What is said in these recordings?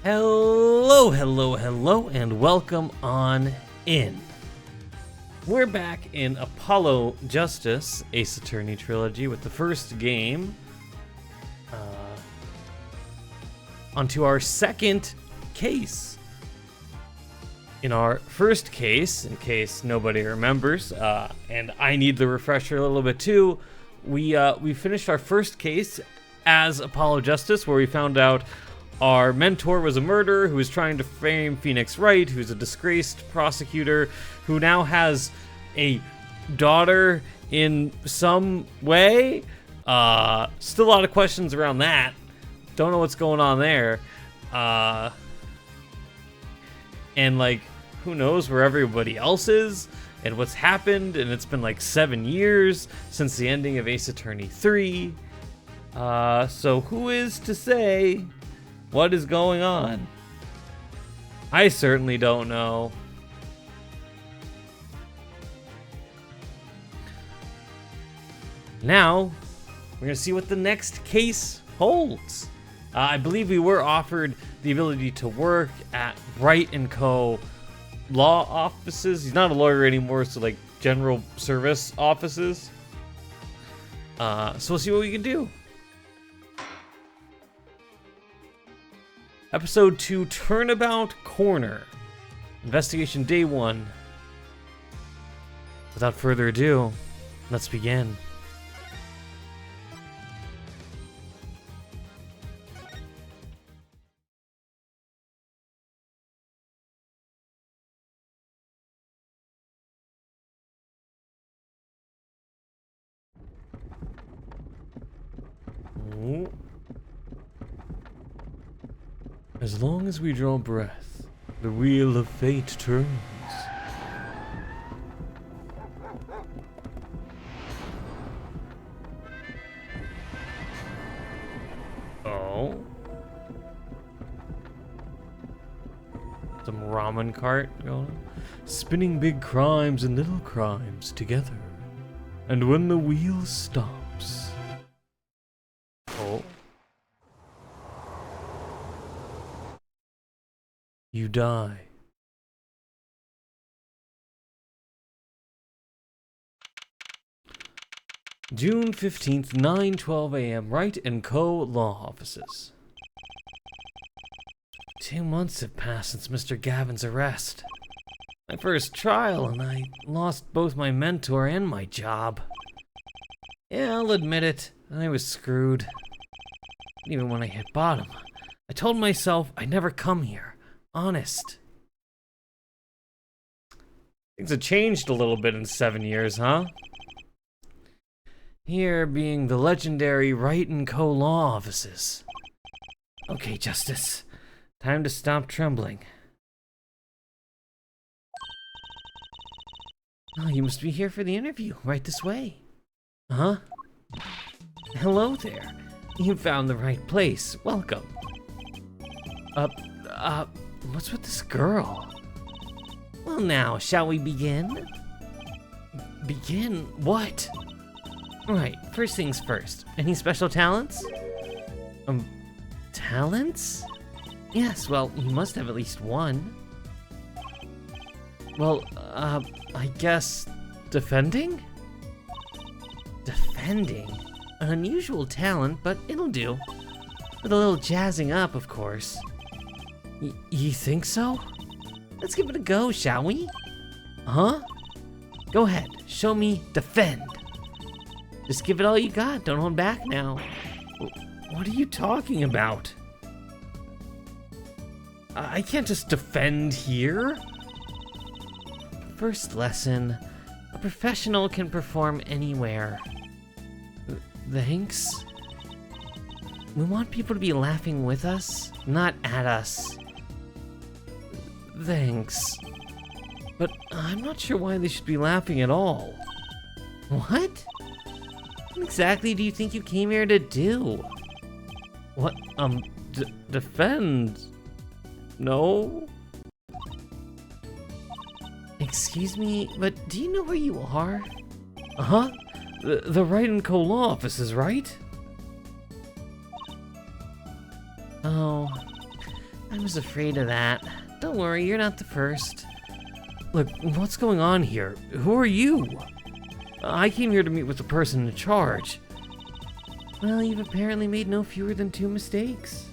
Hello, hello, hello, and welcome on in. We're back in Apollo Justice, Ace Attorney Trilogy, with the first game. Onto our second case. In our first case, in case nobody remembers, and I need the refresher a little bit too, we finished our first case as Apollo Justice, where we found out our mentor was a murderer who was trying to frame Phoenix Wright, who's a disgraced prosecutor, who now has a daughter in some way. Still a lot of questions around that. Don't know what's going on there. And like, who knows where everybody else is and what's happened, and it's been like 7 years since the ending of Ace Attorney 3. So who is to say what is going on? I certainly don't know. Now, we're gonna see what the next case holds. I believe we were offered the ability to work at Wright & Co. law offices. He's not a lawyer anymore, so like general service offices. So we'll see what we can do. Episode 2, Turnabout Corner. Investigation Day 1. Without further ado, let's begin. As long as we draw breath, the wheel of fate turns. Oh. Some ramen cart going on. Spinning big crimes and little crimes together. And when the wheel stops. Oh. You die. June 15th, 9:12 a.m. Wright & Co. Law Offices. 2 months have passed since Mr. Gavin's arrest. My first trial, and I lost both my mentor and my job. Yeah, I'll admit it, I was screwed. Even when I hit bottom, I told myself I'd never come here. Honest. Things have changed a little bit in 7 years, huh? Here being the legendary Wright & Co. law offices. Okay, Justice. Time to stop trembling. Oh, you must be here for the interview. Right this way. Huh? Hello there. You found the right place. Welcome. What's with this girl? Well now, shall we begin? Begin? What? Right, first things first. Any special talents? Talents? Yes, well, you must have at least one. Well, I guess defending? Defending? An unusual talent, but it'll do. With a little jazzing up, of course. You think so? Let's give it a go, shall we? Huh? Go ahead, show me defend. Just give it all you got, don't hold back now. What are you talking about? I can't just defend here. First lesson, a professional can perform anywhere. Thanks? We want people to be laughing with us, not at us. Thanks. But I'm not sure why they should be laughing at all. What? What exactly do you think you came here to do? What, defend? No? Excuse me, but do you know where you are? Uh-huh. The Wright & Co. law offices, right? Oh. I was afraid of that. Don't worry, you're not the first. Look, what's going on here? Who are you? I came here to meet with the person in charge. Well, you've apparently made no fewer than 2 mistakes.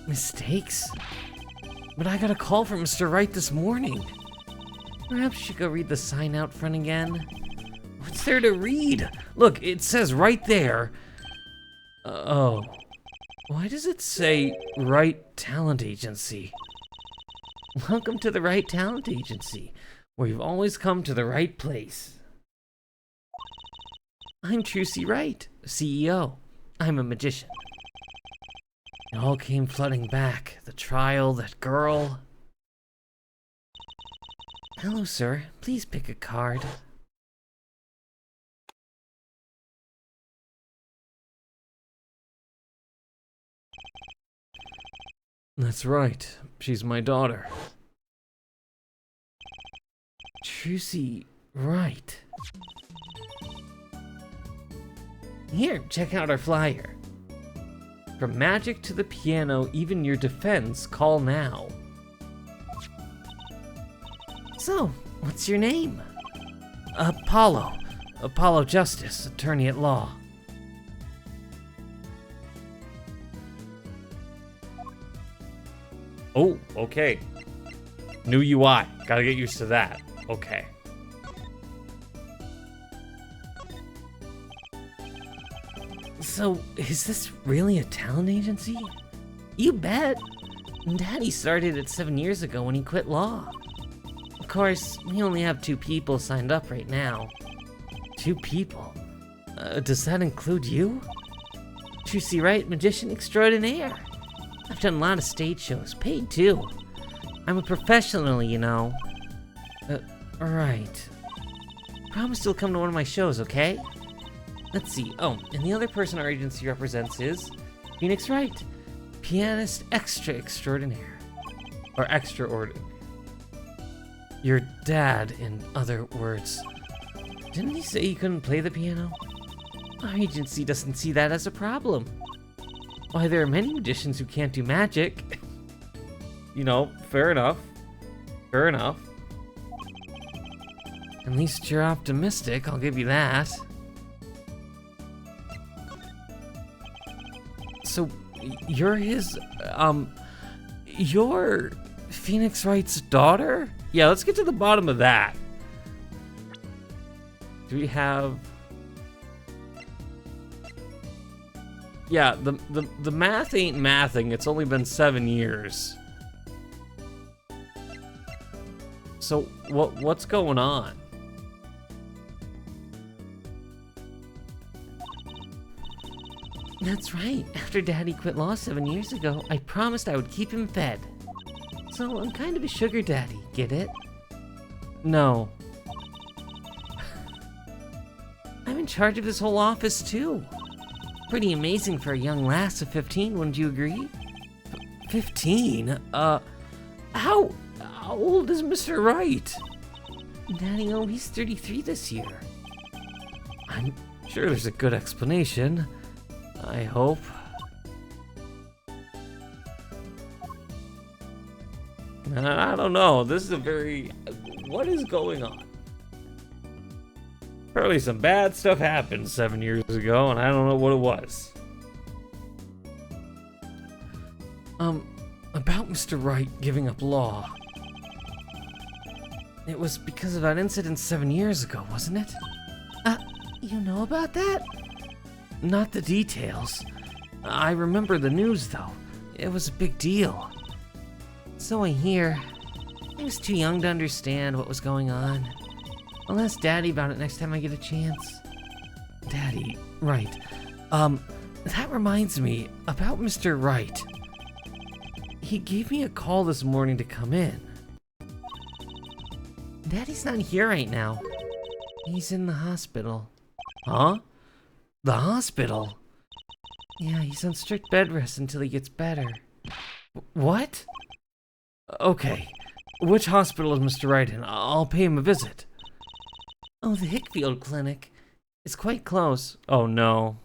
Mistakes? But I got a call from Mr. Wright this morning. Perhaps you should go read the sign out front again. What's there to read? Look, it says right there. Oh. Why does it say Wright Talent Agency? Welcome to the Wright Talent Agency, where you've always come to the right place. I'm Trucy Wright, CEO. I'm a magician. It all came flooding back. The trial, that girl. Hello, sir. Please pick a card. That's right. She's my daughter. Trucy Wright. Here, check out our flyer. From magic to the piano, even your defense, call now. So, what's your name? Apollo. Apollo Justice, attorney at law. Oh, okay. New UI. Gotta get used to that. Okay. So, is this really a talent agency? You bet. Daddy started it 7 years ago when he quit law. Of course, we only have 2 people signed up right now. 2 people? Does that include you? Trucy Wright, magician extraordinaire. I've done a lot of stage shows, paid too. I'm a professional, you know. Right. Promise you'll come to one of my shows, okay? Let's see. Oh, and the other person our agency represents is Phoenix Wright, pianist extra extraordinaire. Or extraordinary. Your dad, in other words. Didn't he say he couldn't play the piano? Our agency doesn't see that as a problem. Why, there are many magicians who can't do magic. You know, fair enough. Fair enough. At least you're optimistic, I'll give you that. So, you're you're Phoenix Wright's daughter? Yeah, let's get to the bottom of that. Do we have... Yeah, the math ain't mathing. It's only been 7 years. So what's going on? That's right. After Daddy quit law 7 years ago, I promised I would keep him fed. So I'm kind of a sugar daddy, get it? No. I'm in charge of this whole office too. Pretty amazing for a young lass of 15, wouldn't you agree? 15? How old is Mr. Wright? Daddy, oh, he's 33 this year. I'm sure there's a good explanation. I hope. I don't know. This is a very... What is going on? Apparently some bad stuff happened 7 years ago, and I don't know what it was. About Mr. Wright giving up law. It was because of that incident 7 years ago, wasn't it? You know about that? Not the details. I remember the news, though. It was a big deal. So I hear. I was too young to understand what was going on. I'll ask Daddy about it next time I get a chance. Daddy, right. That reminds me, about Mr. Wright. He gave me a call this morning to come in. Daddy's not here right now. He's in the hospital. Huh? The hospital? Yeah, he's on strict bed rest until he gets better. What? Okay. Which hospital is Mr. Wright in? I'll pay him a visit. Oh, the Hickfield Clinic. It's quite close. Oh, no.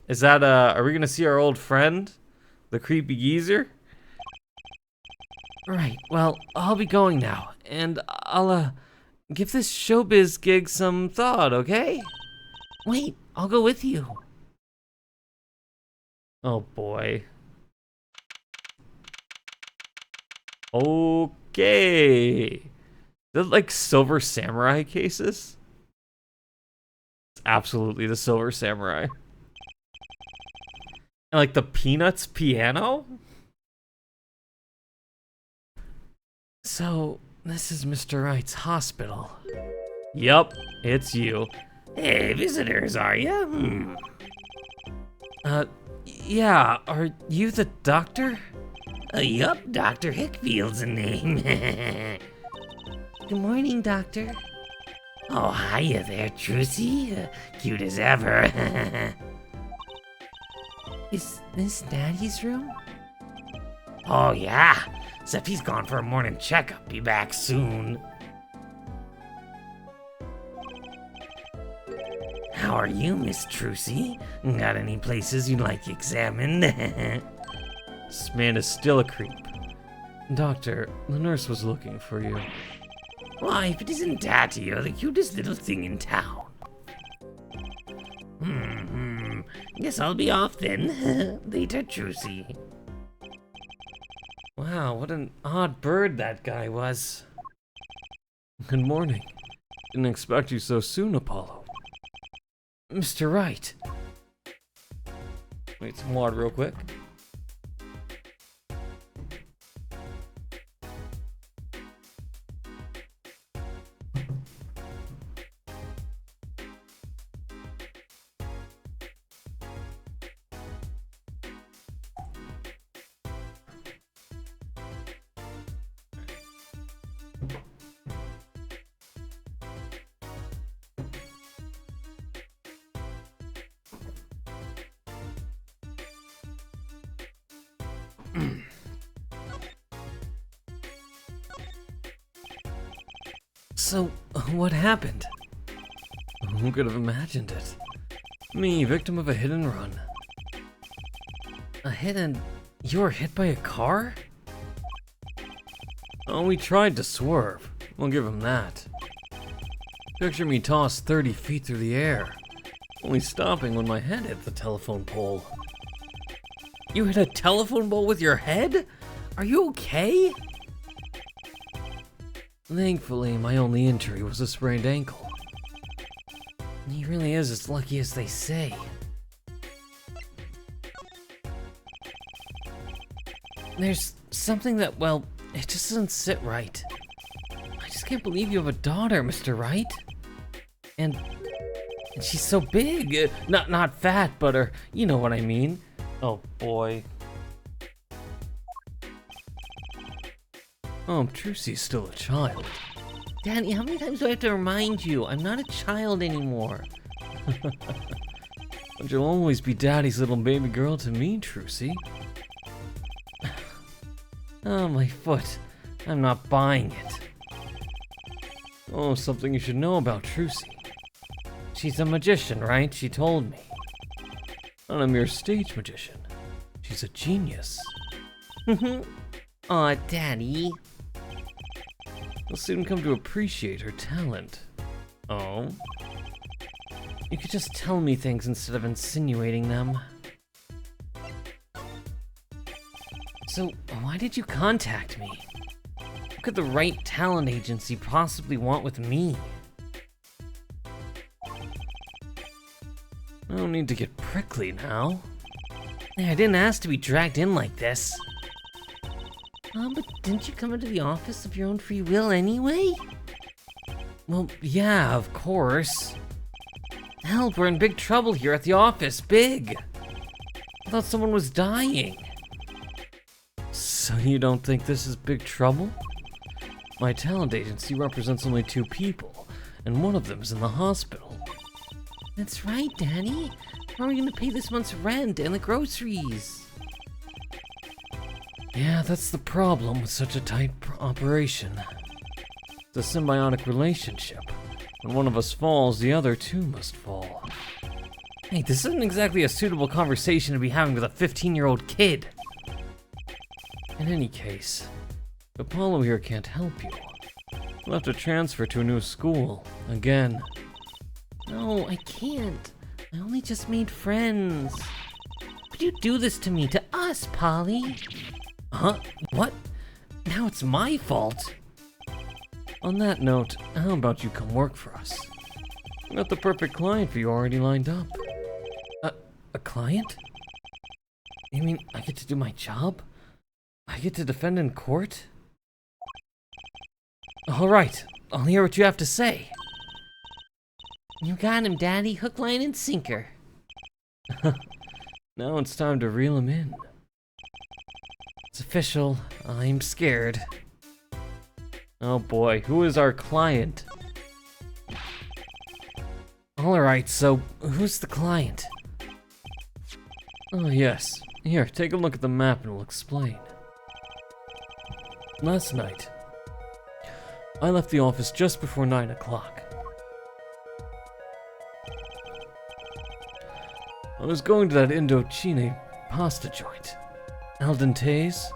Is that, are we gonna see our old friend? The creepy geezer? Right, well, I'll be going now, and I'll, give this showbiz gig some thought, okay? Wait, I'll go with you. Oh boy. Okay. They're like Silver Samurai cases? It's absolutely the Silver Samurai. And like the Peanuts piano? So, this is Mr. Wright's hospital. Yup, it's you. Hey, visitors, are you? Yeah, are you the doctor? Yup, Dr. Hickfield's a name. Good morning, Doctor. Oh, hiya there, Trucy. Cute as ever. Is this Daddy's room? Oh, yeah. Except he's gone for a morning checkup. Be back soon. How are you, Miss Trucy? Got any places you'd like examined? This man is still a creep. Doctor, the nurse was looking for you. Why, if it isn't Daddy, you're the cutest little thing in town. Guess I'll be off then. Later, Trucy. Wow, what an odd bird that guy was. Good morning. Didn't expect you so soon, Apollo. Mr. Wright. Wait, some water real quick. So, what happened? Who could have imagined it? Me, victim of a hit and run. A hit and... you were hit by a car? Oh, we tried to swerve. We'll give him that. Picture me tossed 30 feet through the air, only stopping when my head hit the telephone pole. You hit a telephone pole with your head? Are you okay? Thankfully, my only injury was a sprained ankle. He really is as lucky as they say. There's something that, well, it just doesn't sit right. I just can't believe you have a daughter, Mr. Wright. And she's so big. Not fat, but you know what I mean. Oh boy. Oh, Trucy's still a child. Daddy, how many times do I have to remind you? I'm not a child anymore. But you'll always be Daddy's little baby girl to me, Trucy. Oh, my foot. I'm not buying it. Oh, something you should know about Trucy. She's a magician, right? She told me. Not a mere stage magician. She's a genius. Aw, Daddy. You'll soon come to appreciate her talent. Oh? You could just tell me things instead of insinuating them. So, why did you contact me? What could the right talent agency possibly want with me? I don't need to get prickly now. Hey, I didn't ask to be dragged in like this. But didn't you come into the office of your own free will anyway? Well, yeah, of course. Help, we're in big trouble here at the office, big. I thought someone was dying. So you don't think this is big trouble? My talent agency represents only 2 people, and one of them is in the hospital. That's right, Danny. How are we gonna pay this month's rent and the groceries? Yeah, that's the problem with such a tight operation. It's a symbiotic relationship. When one of us falls, the other 2 must fall. Hey, this isn't exactly a suitable conversation to be having with a 15-year-old kid. In any case, Apollo here can't help you. You'll have to transfer to a new school, again. No, I can't. I only just made friends. Would you do this to me, to us, Polly? Huh? What? Now it's my fault? On that note, how about you come work for us? I've got the perfect client for you already lined up. A client? You mean I get to do my job? I get to defend in court? Alright, I'll hear what you have to say. You got him, Daddy. Hook, line, and sinker. Now it's time to reel him in. It's official. I'm scared. Oh boy, who is our client? Alright, so who's the client? Oh yes. Here, take a look at the map and we'll explain. Last night, I left the office just before 9 o'clock. I was going to that Indochine pasta joint. Al dente's?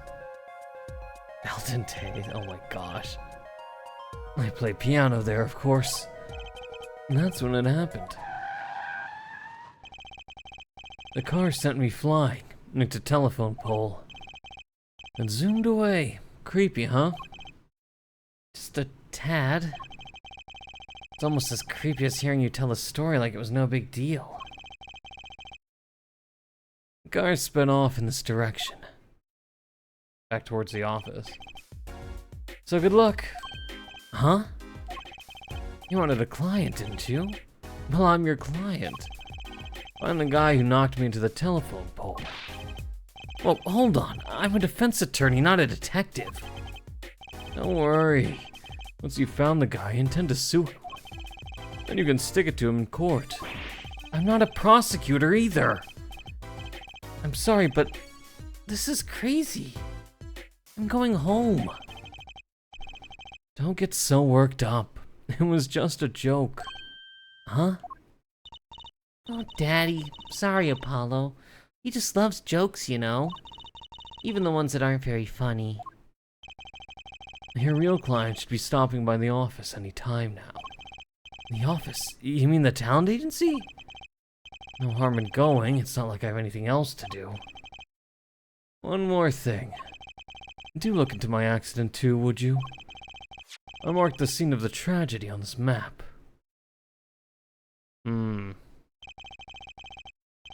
Al dente, oh my gosh. I play piano there, of course. And that's when it happened. The car sent me flying, nicked a telephone pole, and zoomed away. Creepy, huh? Just a tad. It's almost as creepy as hearing you tell a story like it was no big deal. The car sped off in this direction, back towards the office. So good luck. Huh? You wanted a client, didn't you? Well, I'm your client. I'm the guy who knocked me into the telephone pole. Well, hold on. I'm a defense attorney, not a detective. Don't worry. Once you found the guy, I intend to sue him. Then you can stick it to him in court. I'm not a prosecutor either. I'm sorry, but this is crazy. I'm going home. Don't get so worked up. It was just a joke. Huh? Oh, Daddy. Sorry, Apollo. He just loves jokes, you know. Even the ones that aren't very funny. Your real client should be stopping by the office any time now. The office? You mean the talent agency? No harm in going. It's not like I have anything else to do. One more thing. Do look into my accident too, would you? I marked the scene of the tragedy on this map.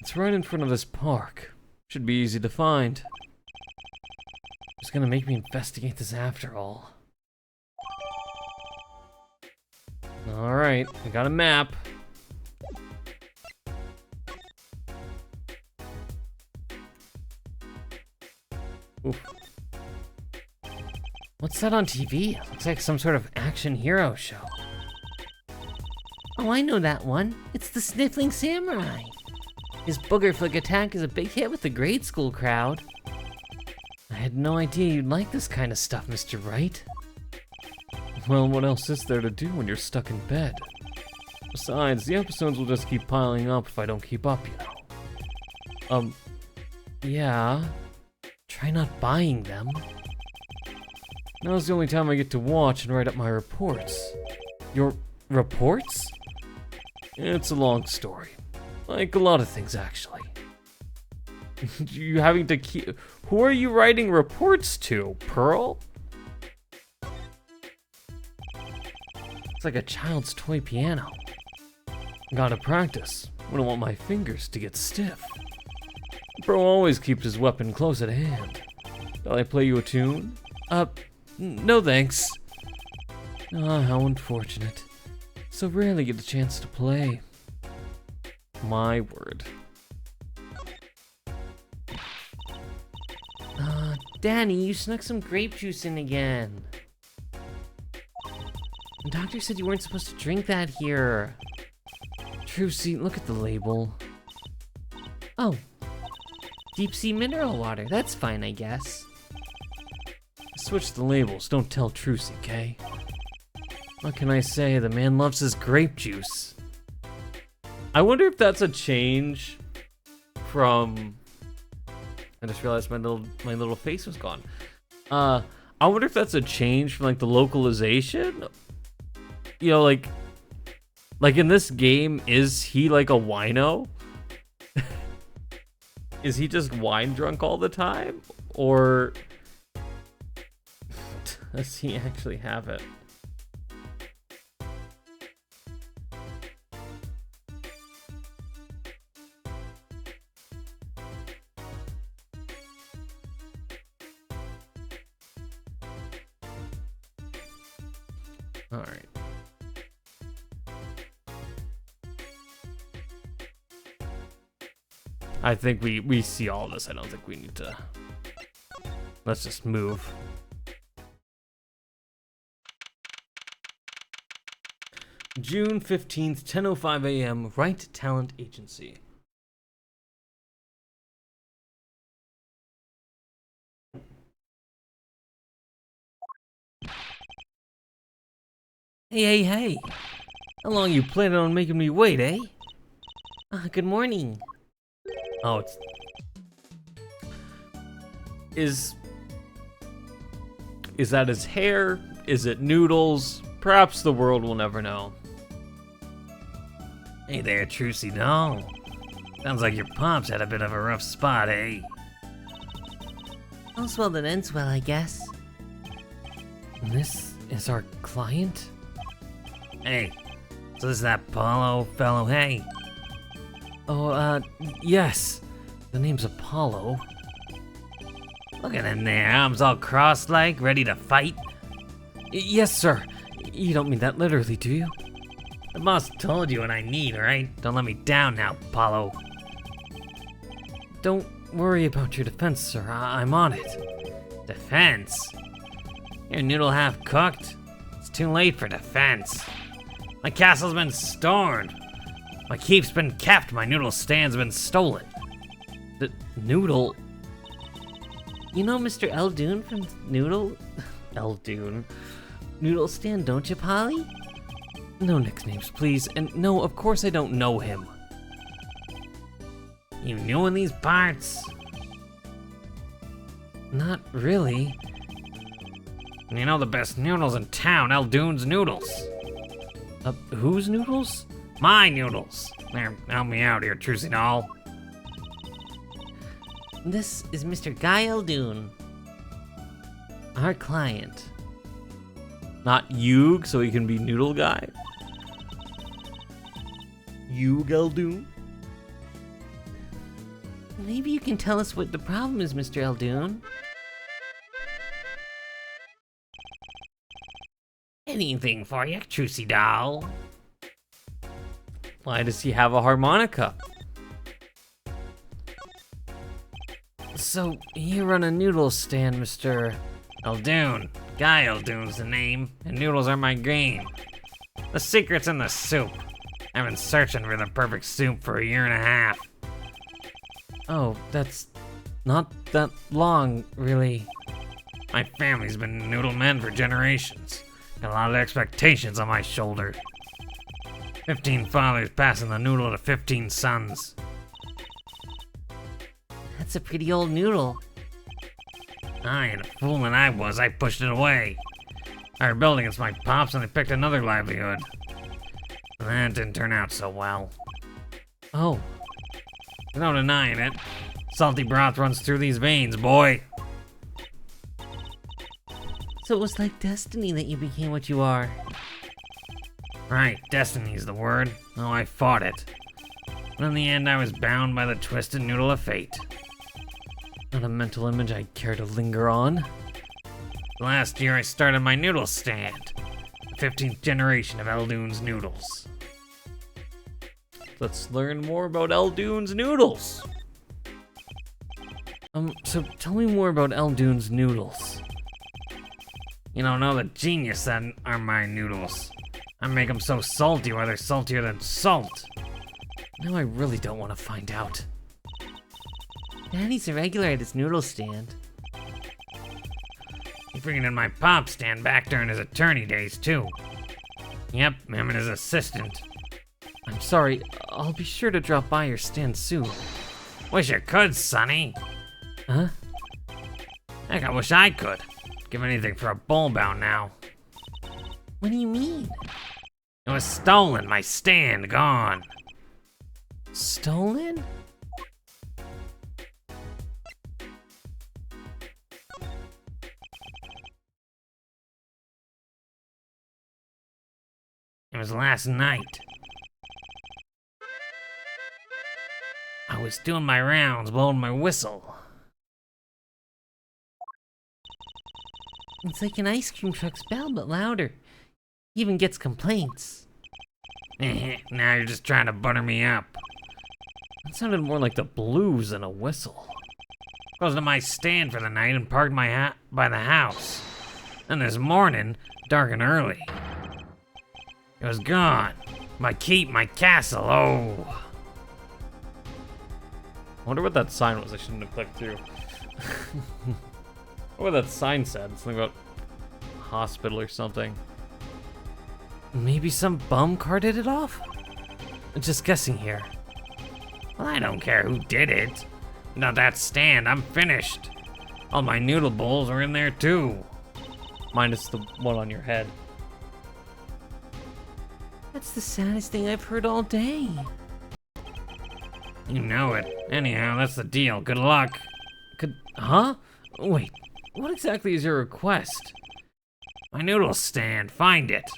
It's right in front of this park. Should be easy to find. It's gonna make me investigate this after all. Alright, I got a map. Oof. What's that on TV? It looks like some sort of action hero show. Oh, I know that one. It's the Sniffling Samurai. His booger flick attack is a big hit with the grade school crowd. I had no idea you'd like this kind of stuff, Mr. Wright. Well, what else is there to do when you're stuck in bed? Besides, the episodes will just keep piling up if I don't keep up, you know. Yeah. Try not buying them. Now's the only time I get to watch and write up my reports. Your reports? It's a long story. Like a lot of things, actually. You having to keep... Who are you writing reports to, Pearl? It's like a child's toy piano. Gotta practice. Wouldn't want my fingers to get stiff. Bro always keeps his weapon close at hand. Shall I play you a tune? No thanks. Ah, how unfortunate. So rarely get the chance to play. My word. Danny, you snuck some grape juice in again. The doctor said you weren't supposed to drink that here. Trucy, look at the label. Oh. Deep sea mineral water. That's fine, I guess. Switch the labels. Don't tell Trucy, okay? What can I say? The man loves his grape juice. I wonder if that's a change from... I just realized my little face was gone. I wonder if that's a change from like the localization. You know, like in this game, is he like a wino? Is he just wine drunk all the time? Or does he actually have it? All right. I think we see all this. I don't think we need to. Let's just move. June 15th, 10:05 a.m. Right Talent Agency. Hey. How long you planning on making me wait, eh? Good morning. Oh, Is that his hair? Is it noodles? Perhaps the world will never know. Hey there, Trucy doll. Sounds like your pops had a bit of a rough spot, eh? All's well that ends well, I guess. And this is our client? Hey, so this is that Apollo fellow, hey? Oh, yes. The name's Apollo. Look at him there, arms all crossed like, ready to fight. Yes, sir. You don't mean that literally, do you? The boss told you what I need, right? Don't let me down now, Apollo. Don't worry about your defense, sir. I'm on it. Defense? Your noodle half cooked? It's too late for defense. My castle's been stormed. My keep's been kept. My noodle stand's been stolen. The noodle? You know Mr. Eldoon from Noodle? Eldoon. Noodle Stand, don't you, Polly? No nicknames, please. And no, of course I don't know him. You new in these parts? Not really. You know the best noodles in town, Eldoon's Noodles. Whose noodles? My noodles. There, help me out here, Trucy doll. This is Mr. Guy Eldoon, our client. Not Yug, so he can be Noodle Guy? Yug Eldoon? Maybe you can tell us what the problem is, Mr. Eldoon. Anything for you, Trucy doll. Why does he have a harmonica? So, you run a noodle stand, Mr. Eldoon. Guy Eldoon's the name, and noodles are my game. The secret's in the soup. I've been searching for the perfect soup for 1.5 years. Oh, that's not that long, really. My family's been noodle men for generations. Got a lot of expectations on my shoulder. 15 fathers passing the noodle to 15 sons. That's a pretty old noodle. I ain't a fool and I was. I pushed it away. I rebelled against my pops and I picked another livelihood. And that didn't turn out so well. Oh. There's no denying it. Salty broth runs through these veins, boy. So it was like destiny that you became what you are. Right, destiny's the word. Oh, I fought it. But in the end, I was bound by the twisted noodle of fate. Not a mental image I care to linger on. Last year, I started my noodle stand. The 15th generation of Eldoon's Noodles. Let's learn more about Eldoon's Noodles. So tell me more about Eldoon's Noodles. You don't know the genius that are my noodles. I make them so salty why they're saltier than salt. Now I really don't want to find out. Daddy's a regular at his noodle stand. He freaking my pop stand back during his attorney days, too. Yep, him and his assistant. I'm sorry, I'll be sure to drop by your stand soon. Wish you could, Sonny. Huh? Heck, I wish I could. Give anything for a bull bound now. What do you mean? It was stolen, my stand gone. Stolen? It was last night. I was doing my rounds, blowing my whistle. It's like an ice cream truck's bell, but louder. Even gets complaints. Now you're just trying to butter me up. That sounded more like the blues than a whistle. Goes to my stand for the night and parked my hat by the house. And this morning, dark and early, it was gone. My keep, my castle, oh. I wonder what that sign was. I shouldn't have clicked through. What that sign said. Something about hospital or something. Maybe some bum carted it off? Just guessing here. Well, I don't care who did it. Without that stand, I'm finished. All my noodle bowls are in there too. Minus the one on your head. That's the saddest thing I've heard all day. You know it. Anyhow, that's the deal. Good luck. Huh? Wait, what exactly is your request? My noodle stand. Find it.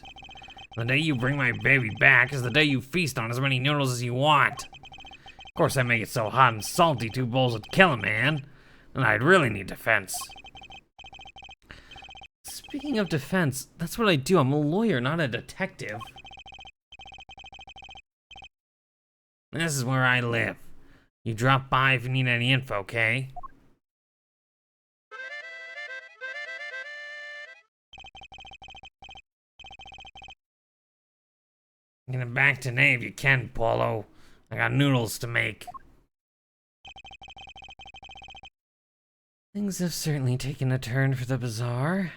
The day you bring my baby back is the day you feast on as many noodles as you want. Of course, I make it so hot and salty 2 bowls would kill a man. And I'd really need defense. Speaking of defense, that's what I do. I'm a lawyer, not a detective. This is where I live. You drop by if you need any info, okay? Get it back today if you can, Paulo. I got noodles to make. Things have certainly taken a turn for the bizarre.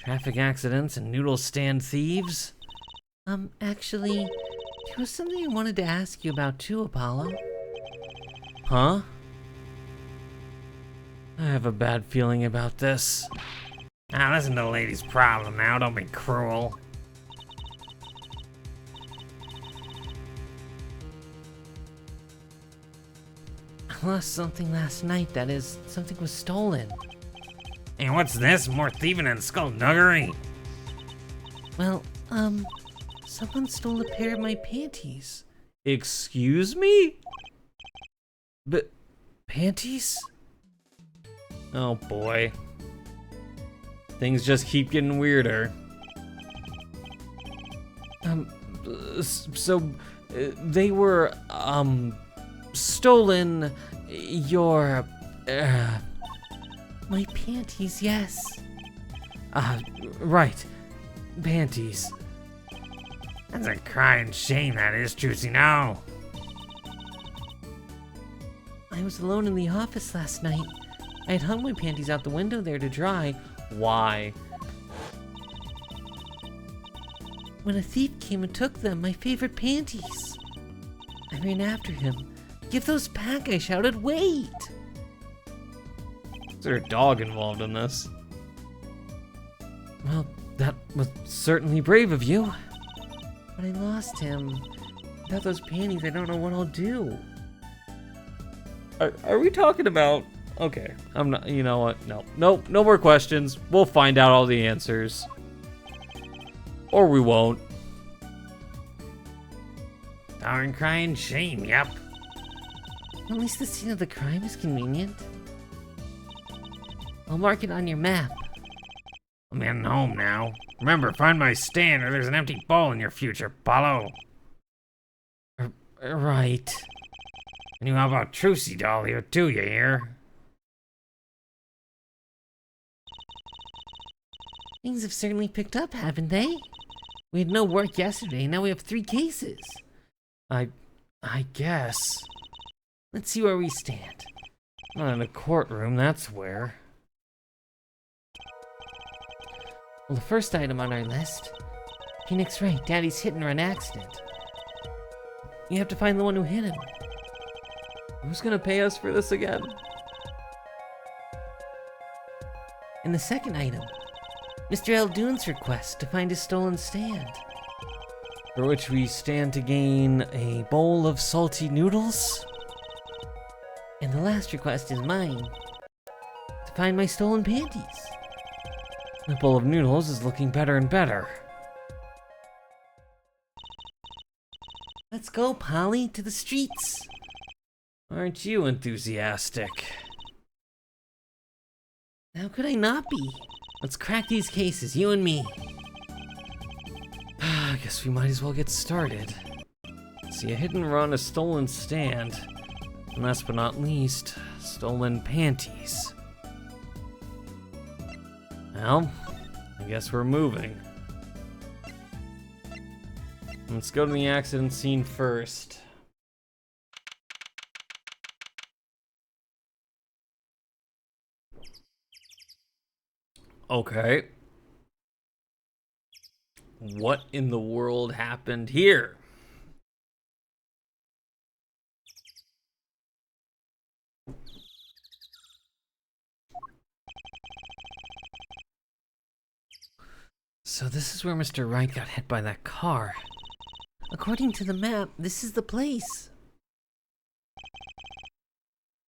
Traffic accidents and noodle stand thieves. Actually, there was something I wanted to ask you about too, Apollo. Huh? I have a bad feeling about this. Now listen to the lady's problem now, don't be cruel. I lost something last night, that is, something was stolen. And what's this? More thieving and skullduggery? Well, someone stole a pair of my panties. Excuse me? But panties? Oh boy. Things just keep getting weirder. They were, stolen your, My panties, yes. right. Panties. That's a crying shame, that is, Trucy, no. I was alone in the office last night. I had hung my panties out the window there to dry. Why? When a thief came and took them, my favorite panties. I ran after him. Give those back, I shouted, wait! Is there a dog involved in this? Well, that was certainly brave of you. But I lost him. Without those panties, I don't know what I'll do. Are we talking about... Okay, I'm not... You know what? No. Nope, no more questions. We'll find out all the answers. Or we won't. Darn crying shame, yep. At least the scene of the crime is convenient. I'll mark it on your map. I'm heading home now. Remember, find my stand or there's an empty bowl in your future, Paulo. Right. And you how about Trucy doll here too, you hear? Things have certainly picked up, haven't they? We had no work yesterday, now we have 3 cases. I guess. Let's see where we stand. Not in a courtroom, that's where. Well, the first item on our list. Phoenix right, Daddy's hit and run accident. you have to find the one who hit him. Who's gonna pay us for this again? And the second item, Mr. Eldoon's request to find his stolen stand. For which we stand to gain a bowl of salty noodles? And the last request is mine, to find my stolen panties. The bowl of noodles is looking better and better. Let's go, Polly, to the streets. Aren't you enthusiastic? How could I not be? Let's crack these cases, you and me. I guess we might as well get started. See, a hit and run, a stolen stand, and last but not least, stolen panties. Well, I guess we're moving. Let's go to the accident scene first. Okay. What in the world happened here? So this is where Mr. Wright got hit by that car. According to the map, this is the place.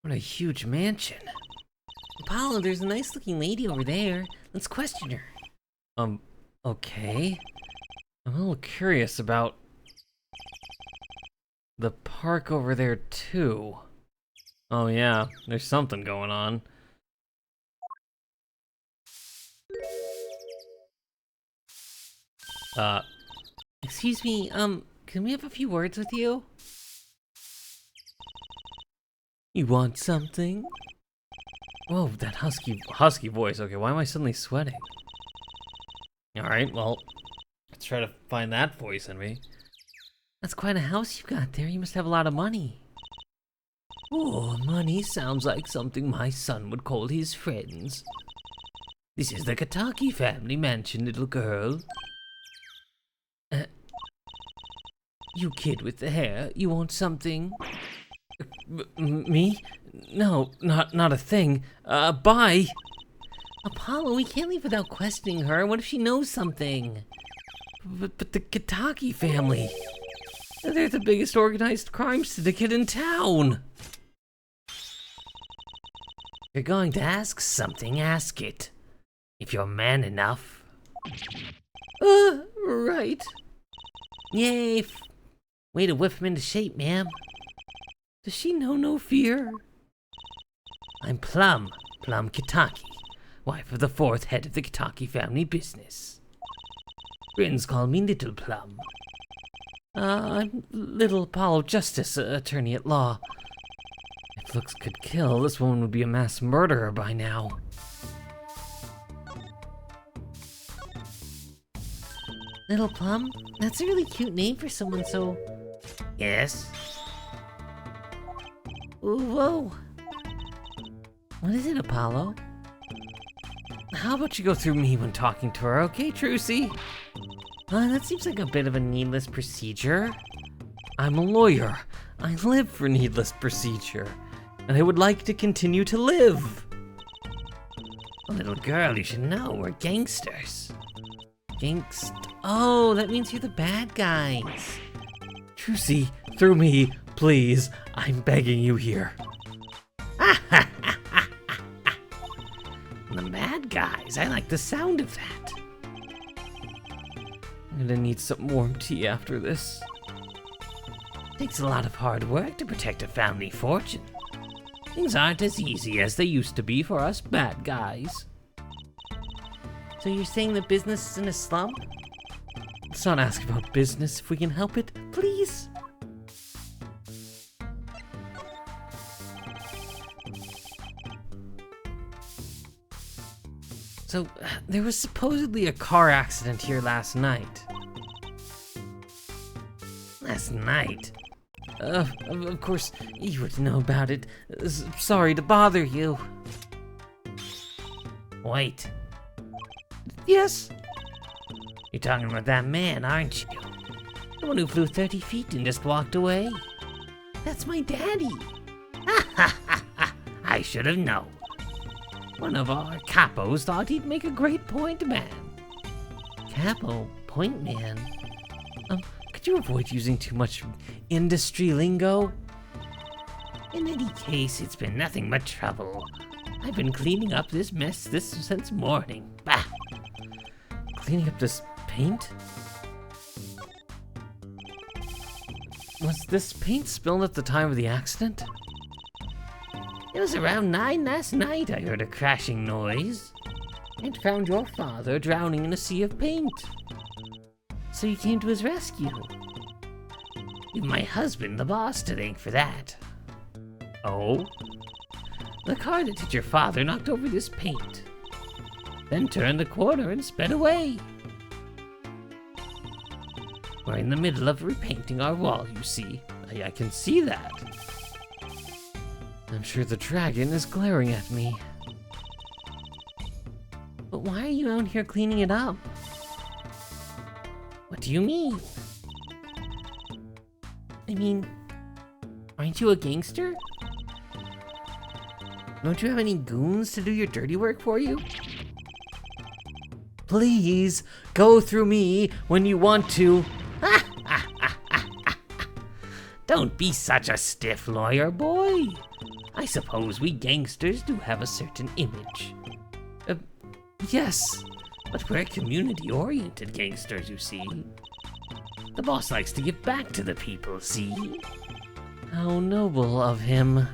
What a huge mansion. Apollo, there's a nice looking lady over there. Let's question her. Okay. I'm a little curious about the park over there too. Oh yeah, there's something going on. Excuse me, can we have a few words with you? You want something? Whoa, that husky voice. Okay, why am I suddenly sweating? Alright, well, let's try to find that voice in me. That's quite a house you've got there. You must have a lot of money. Oh, money sounds like something my son would call his friends. This is the Kataki family mansion, little girl. You kid with the hair, you want something? Me? No, not a thing. Bye! Apollo, we can't leave without questioning her. What if she knows something? But the Kataki family, they're the biggest organized crime syndicate in town. If you're going to ask something, ask it. If you're man enough. Right. Yay! Way to whip him into shape, ma'am. Does she know no fear? I'm Plum Kitaki, wife of the fourth head of the Kitaki family business. Friends call me Little Plum. I'm Little Apollo Justice, attorney at law. If looks could kill, this woman would be a mass murderer by now. Little Plum? That's a really cute name for someone so... Yes? Ooh, whoa. What is it, Apollo? How about you go through me when talking to her, okay, Trucy? That seems like a bit of a needless procedure. I'm a lawyer. I live for needless procedure. And I would like to continue to live. Little girl, you should know, we're gangsters. Oh, that means you're the bad guys. Trucy, through me, please. I'm begging you here. The bad guys, I like the sound of that. I'm gonna need some warm tea after this. Takes a lot of hard work to protect a family fortune. Things aren't as easy as they used to be for us bad guys. So you're saying the business is in a slump? Let's not ask about business if we can help it, please. So, there was supposedly a car accident here last night. Last night? Of course, you would know about it. Sorry to bother you. Wait. Yes? You're talking about that man, aren't you? The one who flew 30 feet and just walked away. That's my daddy. I should have known. One of our capos thought he'd make a great point man. Capo, point man. Could you avoid using too much industry lingo? In any case, it's been nothing but trouble. I've been cleaning up this mess since morning. Bah! Cleaning up this paint? Was this paint spilled at the time of the accident? It was around 9 last night I heard a crashing noise and found your father drowning in a sea of paint. So you came to his rescue? You've my husband, the boss, to thank for that. Oh? The car that hit your father knocked over this paint, then turned the corner and sped away. We're in the middle of repainting our wall, you see. I can see that. I'm sure the dragon is glaring at me. But why are you out here cleaning it up? What do you mean? I mean, aren't you a gangster? Don't you have any goons to do your dirty work for you? Please, go through me when you want to. Don't be such a stiff lawyer, boy. I suppose we gangsters do have a certain image. Yes, but we're community-oriented gangsters, you see. The boss likes to give back to the people, see? how noble of him.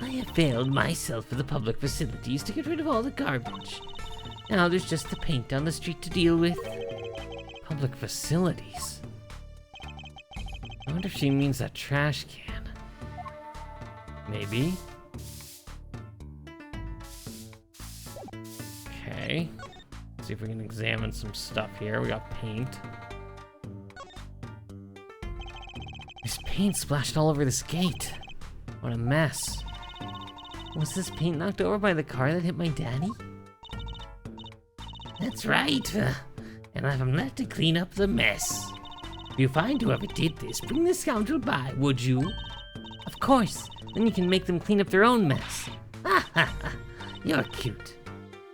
I have failed myself for the public facilities to get rid of all the garbage. Now there's just the paint on the street to deal with. Public facilities? I wonder if she means that trash can. Maybe. Okay. Let's see if we can examine some stuff here. We got paint. There's paint splashed all over this gate. What a mess. Was this paint knocked over by the car that hit my daddy? That's right. And I'm left to clean up the mess. If you find whoever did this, bring the scoundrel by, would you? Of course. Then you can make them clean up their own mess. Ha ha ha. You're cute.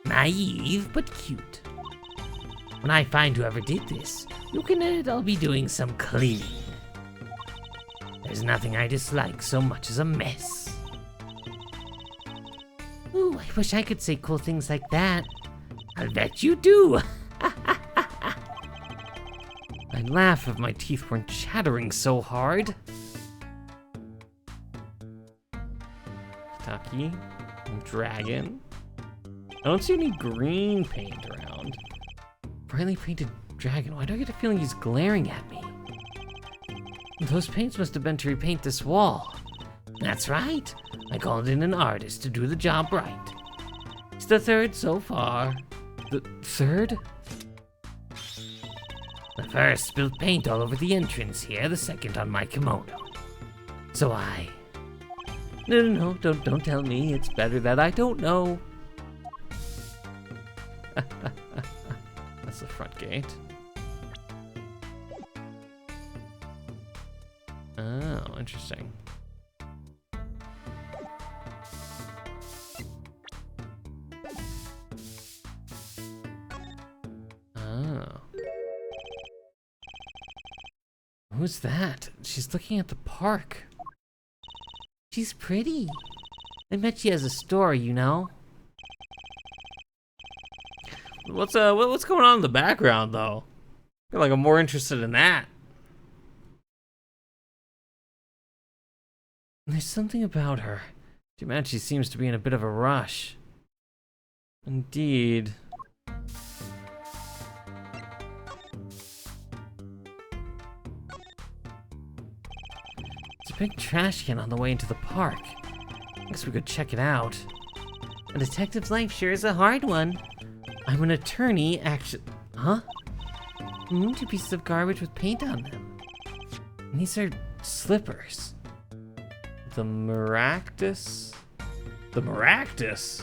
Naive, but cute. When I find whoever did this, you can I'll be doing some cleaning. There's nothing I dislike so much as a mess. Ooh, I wish I could say cool things like that. I'll bet you do. I'd laugh if my teeth weren't chattering so hard. Kentucky, dragon. I don't see any green paint around. Brightly painted dragon. Why do I get a feeling he's glaring at me? Those paints must have been to repaint this wall. That's right. I called in an artist to do the job right. It's the third so far. The third? The first spilled paint all over the entrance here, the second on my kimono. So I... No, don't tell me. It's better that I don't know. That's the front gate. Oh, interesting. Oh. Who's that? She's looking at the park. She's pretty. I bet she has a story, you know. What's going on in the background though? I feel like I'm more interested in that. There's something about her. Too bad she seems to be in a bit of a rush. Indeed. It's a big trash can on the way into the park. I guess we could check it out. A detective's life sure is a hard one. I'm an attorney, actually. Huh? Two pieces of garbage with paint on them. And these are slippers. The Maractus? The Maractus?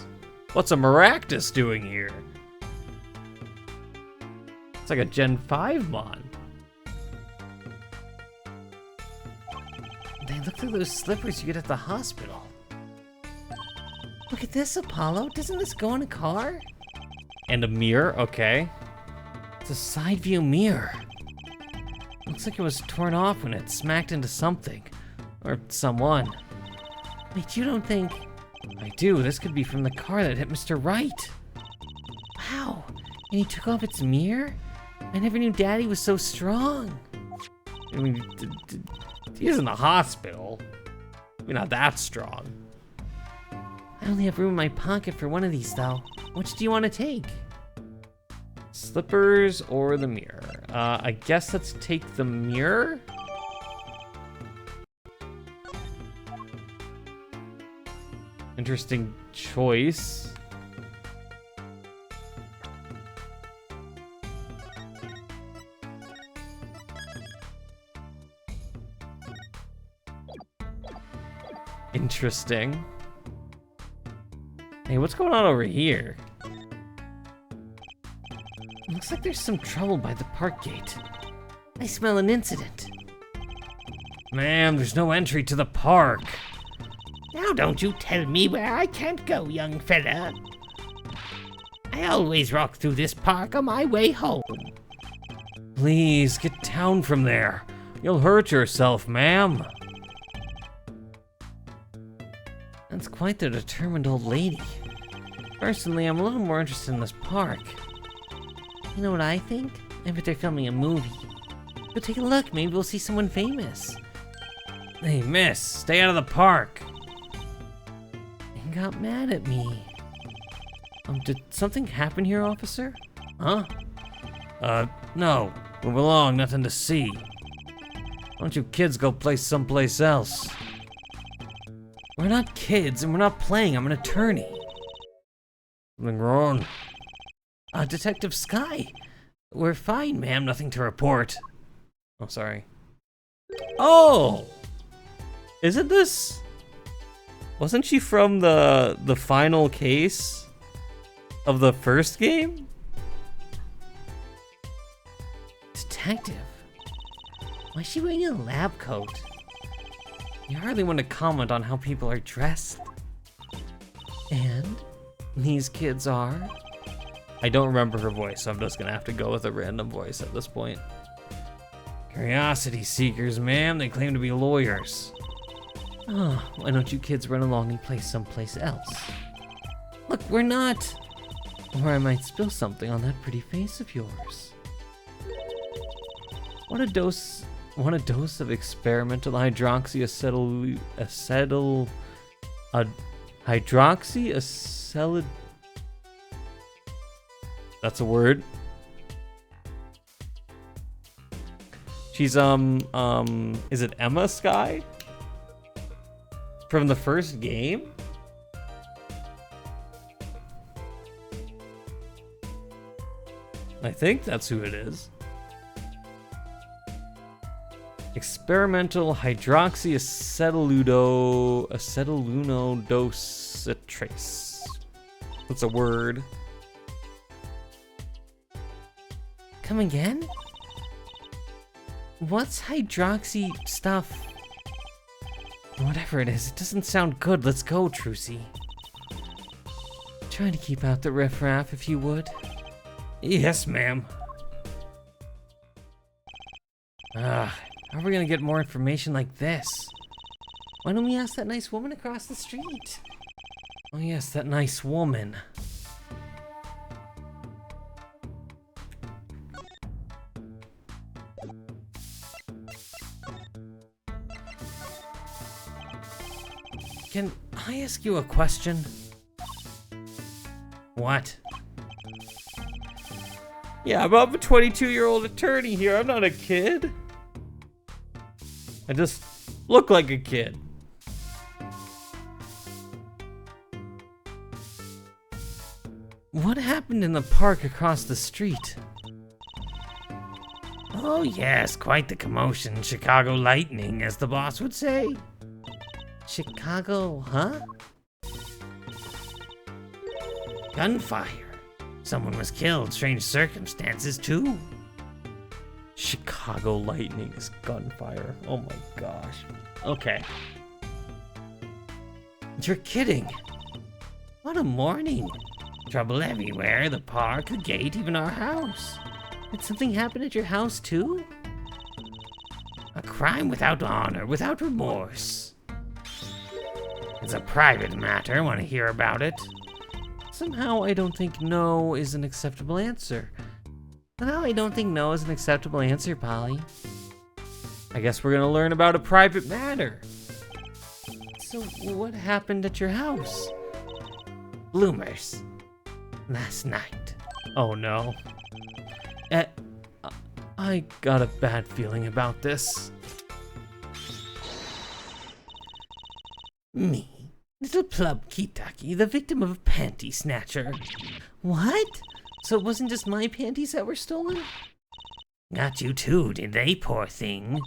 What's a Maractus doing here? It's like a Gen 5 mod. I looked through those slippers you get at the hospital. Look at this, Apollo. Doesn't this go in a car? And a mirror, okay. It's a side view mirror. Looks like it was torn off when it smacked into something. Or someone. Wait, you don't think... I do, this could be from the car that hit Mr. Right. Wow, and he took off its mirror? I never knew Daddy was so strong. I mean, he's in the hospital. You're not that strong. I only have room in my pocket for one of these, though. Which do you want to take? Slippers or the mirror? I guess let's take the mirror. Interesting choice. Interesting. Hey, what's going on over here? Looks like there's some trouble by the park gate. I smell an incident. Ma'am, there's no entry to the park. Now don't you tell me where I can't go, young fella. I always walk through this park on my way home. Please, get down from there. You'll hurt yourself, ma'am. That's quite the determined old lady. Personally, I'm a little more interested in this park. You know what I think? I bet they're filming a movie. Go take a look, maybe we'll see someone famous. Hey, miss, stay out of the park. And got mad at me. Did something happen here, officer? Huh? No. Move along, nothing to see. Why don't you kids go play someplace else? We're not kids, and we're not playing. I'm an attorney. Something wrong? Detective Sky. We're fine, ma'am. Nothing to report. Oh, sorry. Oh! Isn't this... Wasn't she from the final case of the first game? Detective? Why is she wearing a lab coat? You hardly want to comment on how people are dressed. And? These kids are? I don't remember her voice, so I'm just gonna have to go with a random voice at this point. Curiosity seekers, ma'am. They claim to be lawyers. Oh, why don't you kids run along and play someplace else? Look, we're not. Or I might spill something on that pretty face of yours. Want a dose of experimental hydroxyacetylid. That's a word. She's is it Emma Sky? From the first game? I think that's who it is. Experimental hydroxyacetylunodocitrase. That's a word. Come again? What's hydroxy stuff? Whatever it is, it doesn't sound good. Let's go, Trucy. Try to keep out the riffraff, if you would. Yes, ma'am. How are we gonna get more information like this? Why don't we ask that nice woman across the street? Oh yes, that nice woman. Can I ask you a question? What? Yeah, I'm a 22-year-old attorney here. I'm not a kid. I just look like a kid. What happened in the park across the street? Oh yes, quite the commotion. Chicago lightning, as the boss would say. Chicago, huh? Gunfire. Someone was killed. Strange circumstances, too. Chicago. Chicago lightning is gunfire. Oh my gosh. Okay. You're kidding. What a morning. Trouble everywhere, the park, the gate, even our house. Did something happen at your house too? A crime without honor, without remorse. It's a private matter. Want to hear about it? Somehow I don't think no is an acceptable answer. No, I don't think no is an acceptable answer, Polly. I guess we're gonna learn about a private matter. So what happened at your house? Bloomers. Last night. Oh no. I got a bad feeling about this. Me, little plub Kitaki, the victim of a panty snatcher. What? So it wasn't just my panties that were stolen? Got you too, did they, poor thing?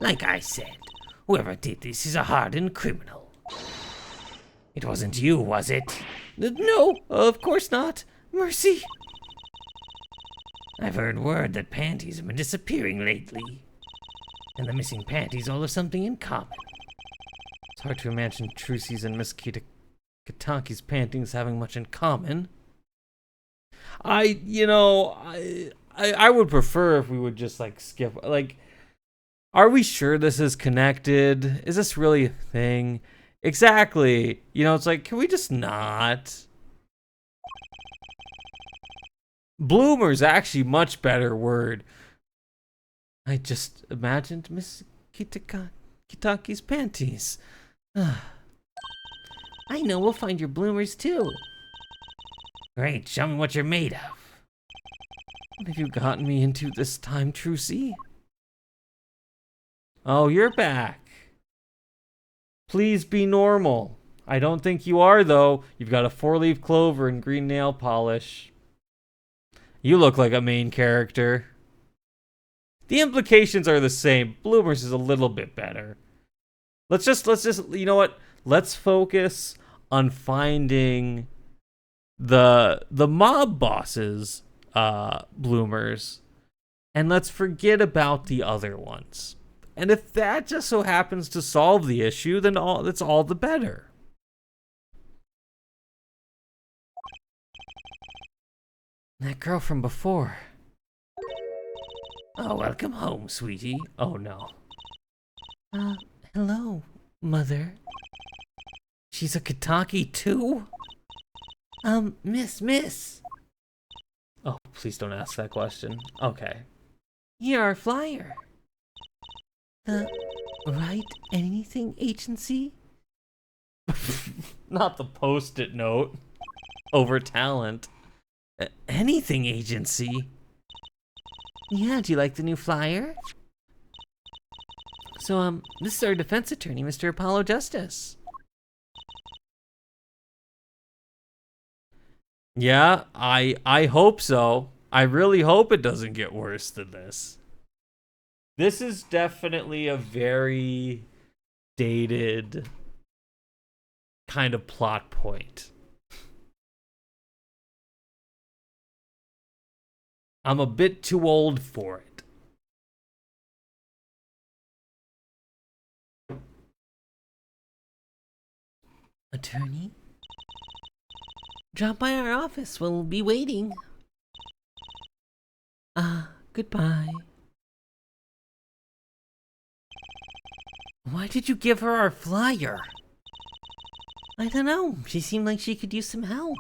Like I said, whoever did this is a hardened criminal. It wasn't you, was it? No, of course not. Mercy. I've heard word that panties have been disappearing lately. And the missing panties all have something in common. It's hard to imagine Trucy's and Miss Kitaki's paintings having much in common. I would prefer if we would just like skip. Like, are we sure this is connected? Is this really a thing? Exactly. It's like, can we just not? Bloomer's actually much better word. I just imagined Miss Kitaki's panties. I know, we'll find your bloomers too. Great, show me what you're made of. What have you gotten me into this time, Trucy? Oh, you're back. Please be normal. I don't think you are, though. You've got a 4-leaf clover and green nail polish. You look like a main character. The implications are the same. Bloomers is a little bit better. Let's just, you know what? Let's focus on finding the mob bosses, bloomers, and let's forget about the other ones. And if that just so happens to solve the issue, then that's all the better. That girl from before. Oh, welcome home, sweetie. Oh no. Hello, Mother. She's a Kitaki too? Miss. Oh, please don't ask that question. Okay. Here, our flyer. The Right Anything Agency? Not the post-it note. Over talent. Anything agency? Yeah, do you like the new flyer? So, this is our defense attorney, Mr. Apollo Justice. Yeah, I hope so. I really hope it doesn't get worse than this. This is definitely a very dated kind of plot point. I'm a bit too old for it. Attorney? Drop by our office. We'll be waiting. Goodbye. Why did you give her our flyer? I don't know. She seemed like she could use some help.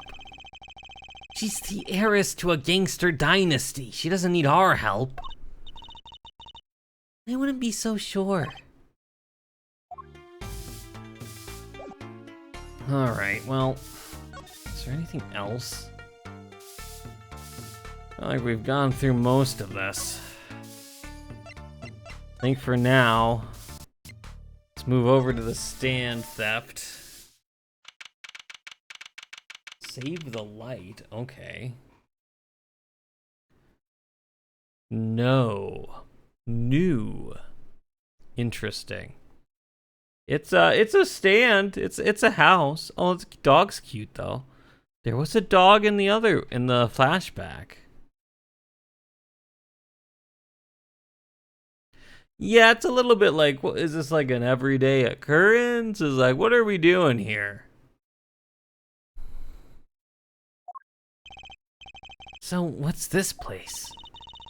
She's the heiress to a gangster dynasty. She doesn't need our help. I wouldn't be so sure. Alright, well, is there anything else? I feel like we've gone through most of this. I think for now, let's move over to the stand theft. Save the light, okay. No. New. Interesting. It's a stand. It's a house. Oh, the dog's cute though. There was a dog in the flashback. Yeah, it's a little bit like, is this like an everyday occurrence? Is like, what are we doing here? So, what's this place?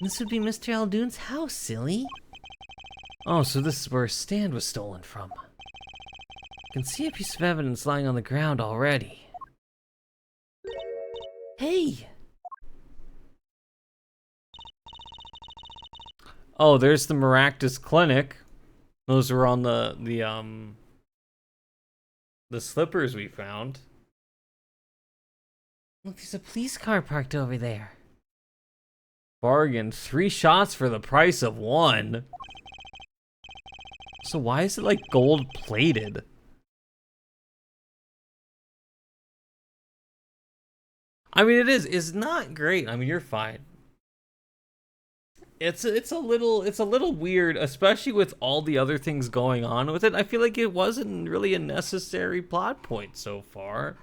This would be Mr. Aldoon's house, silly. Oh, so this is where his stand was stolen from. I can see a piece of evidence lying on the ground already. Hey! Oh, there's the Maractus clinic. Those were on the slippers we found. Look, there's a police car parked over there. Bargain. 3 shots for the price of 1. So why is it like gold plated? I mean, it's not great. I mean, you're fine. It's a little weird, especially with all the other things going on with it. I feel like it wasn't really a necessary plot point so far.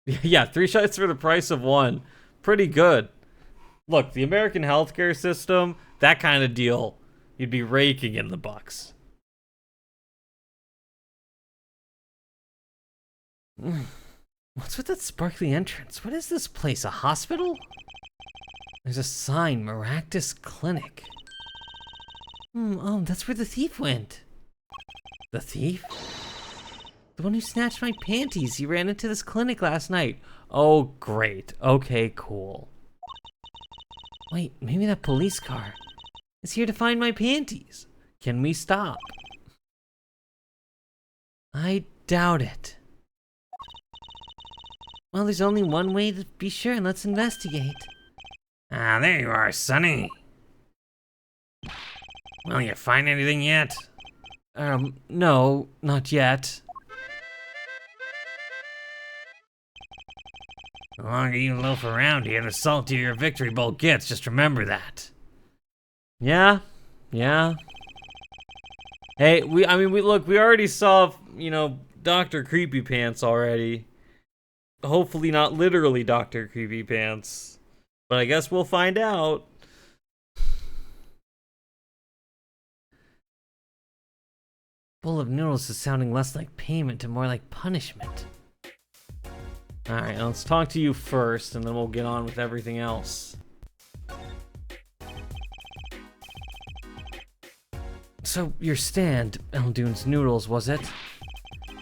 Yeah, 3 shots for the price of 1. Pretty good. Look, the American healthcare system, that kind of deal, you'd be raking in the bucks. What's with that sparkly entrance? What is this place, a hospital? There's a sign, Maractus Clinic. Oh, that's where the thief went. The thief? The one who snatched my panties. He ran into this clinic last night. Oh, great. Okay, cool. Wait, maybe that police car is here to find my panties. Can we stop? I doubt it. Well, there's only one way to be sure, and let's investigate. Ah, there you are, Sonny. Well, you find anything yet? No, not yet. The longer you loaf around here, the saltier your victory bowl gets. Just remember that. Yeah. Hey, we already saw, Dr. Creepy Pants already. Hopefully not literally Dr. Creepy Pants. But I guess we'll find out. Bowl of noodles is sounding less like payment and more like punishment. Alright, let's talk to you first, and then we'll get on with everything else. So, your stand, Aldoon's Noodles, was it?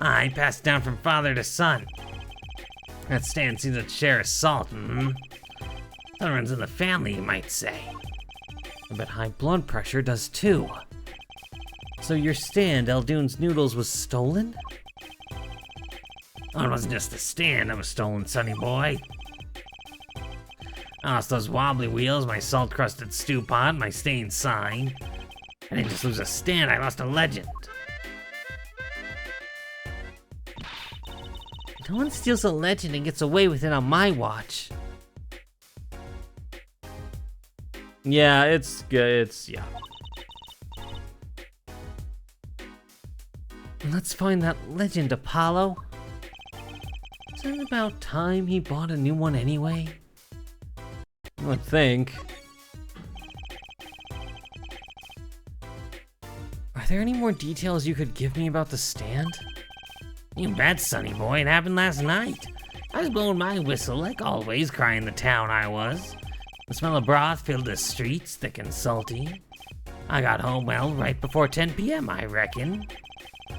I passed down from father to son. That stand seems to share a salt, That runs in the family, you might say. I bet high blood pressure does too. So your stand, Aldoon's Noodles, was stolen? Oh, it wasn't just the stand that was stolen, sonny boy. I lost those wobbly wheels, my salt-crusted stew pot, my stained sign. I didn't just lose a stand, I lost a legend. No one steals a legend and gets away with it on my watch. Yeah, it's good. Yeah. Let's find that legend, Apollo. Isn't it about time he bought a new one anyway? I would think. Are there any more details you could give me about the stand? You bet, sonny boy, it happened last night. I was blowing my whistle like always, crying the town I was. The smell of broth filled the streets, thick and salty. I got home, well, right before 10 p.m., I reckon.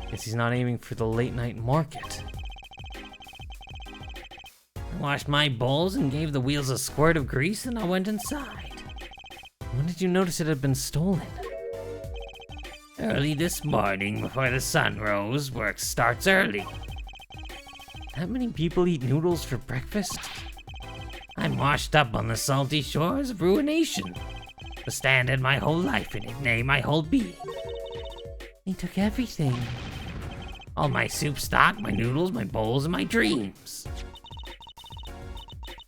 Guess he's not aiming for the late night market. I washed my bowls and gave the wheels a squirt of grease, and I went inside. When did you notice it had been stolen? Early this morning, before the sun rose. Work starts early. That many people eat noodles for breakfast? I'm washed up on the salty shores of ruination. The stand had my whole life in it, nay, my whole being. He took everything. All my soup stock, my noodles, my bowls, and my dreams.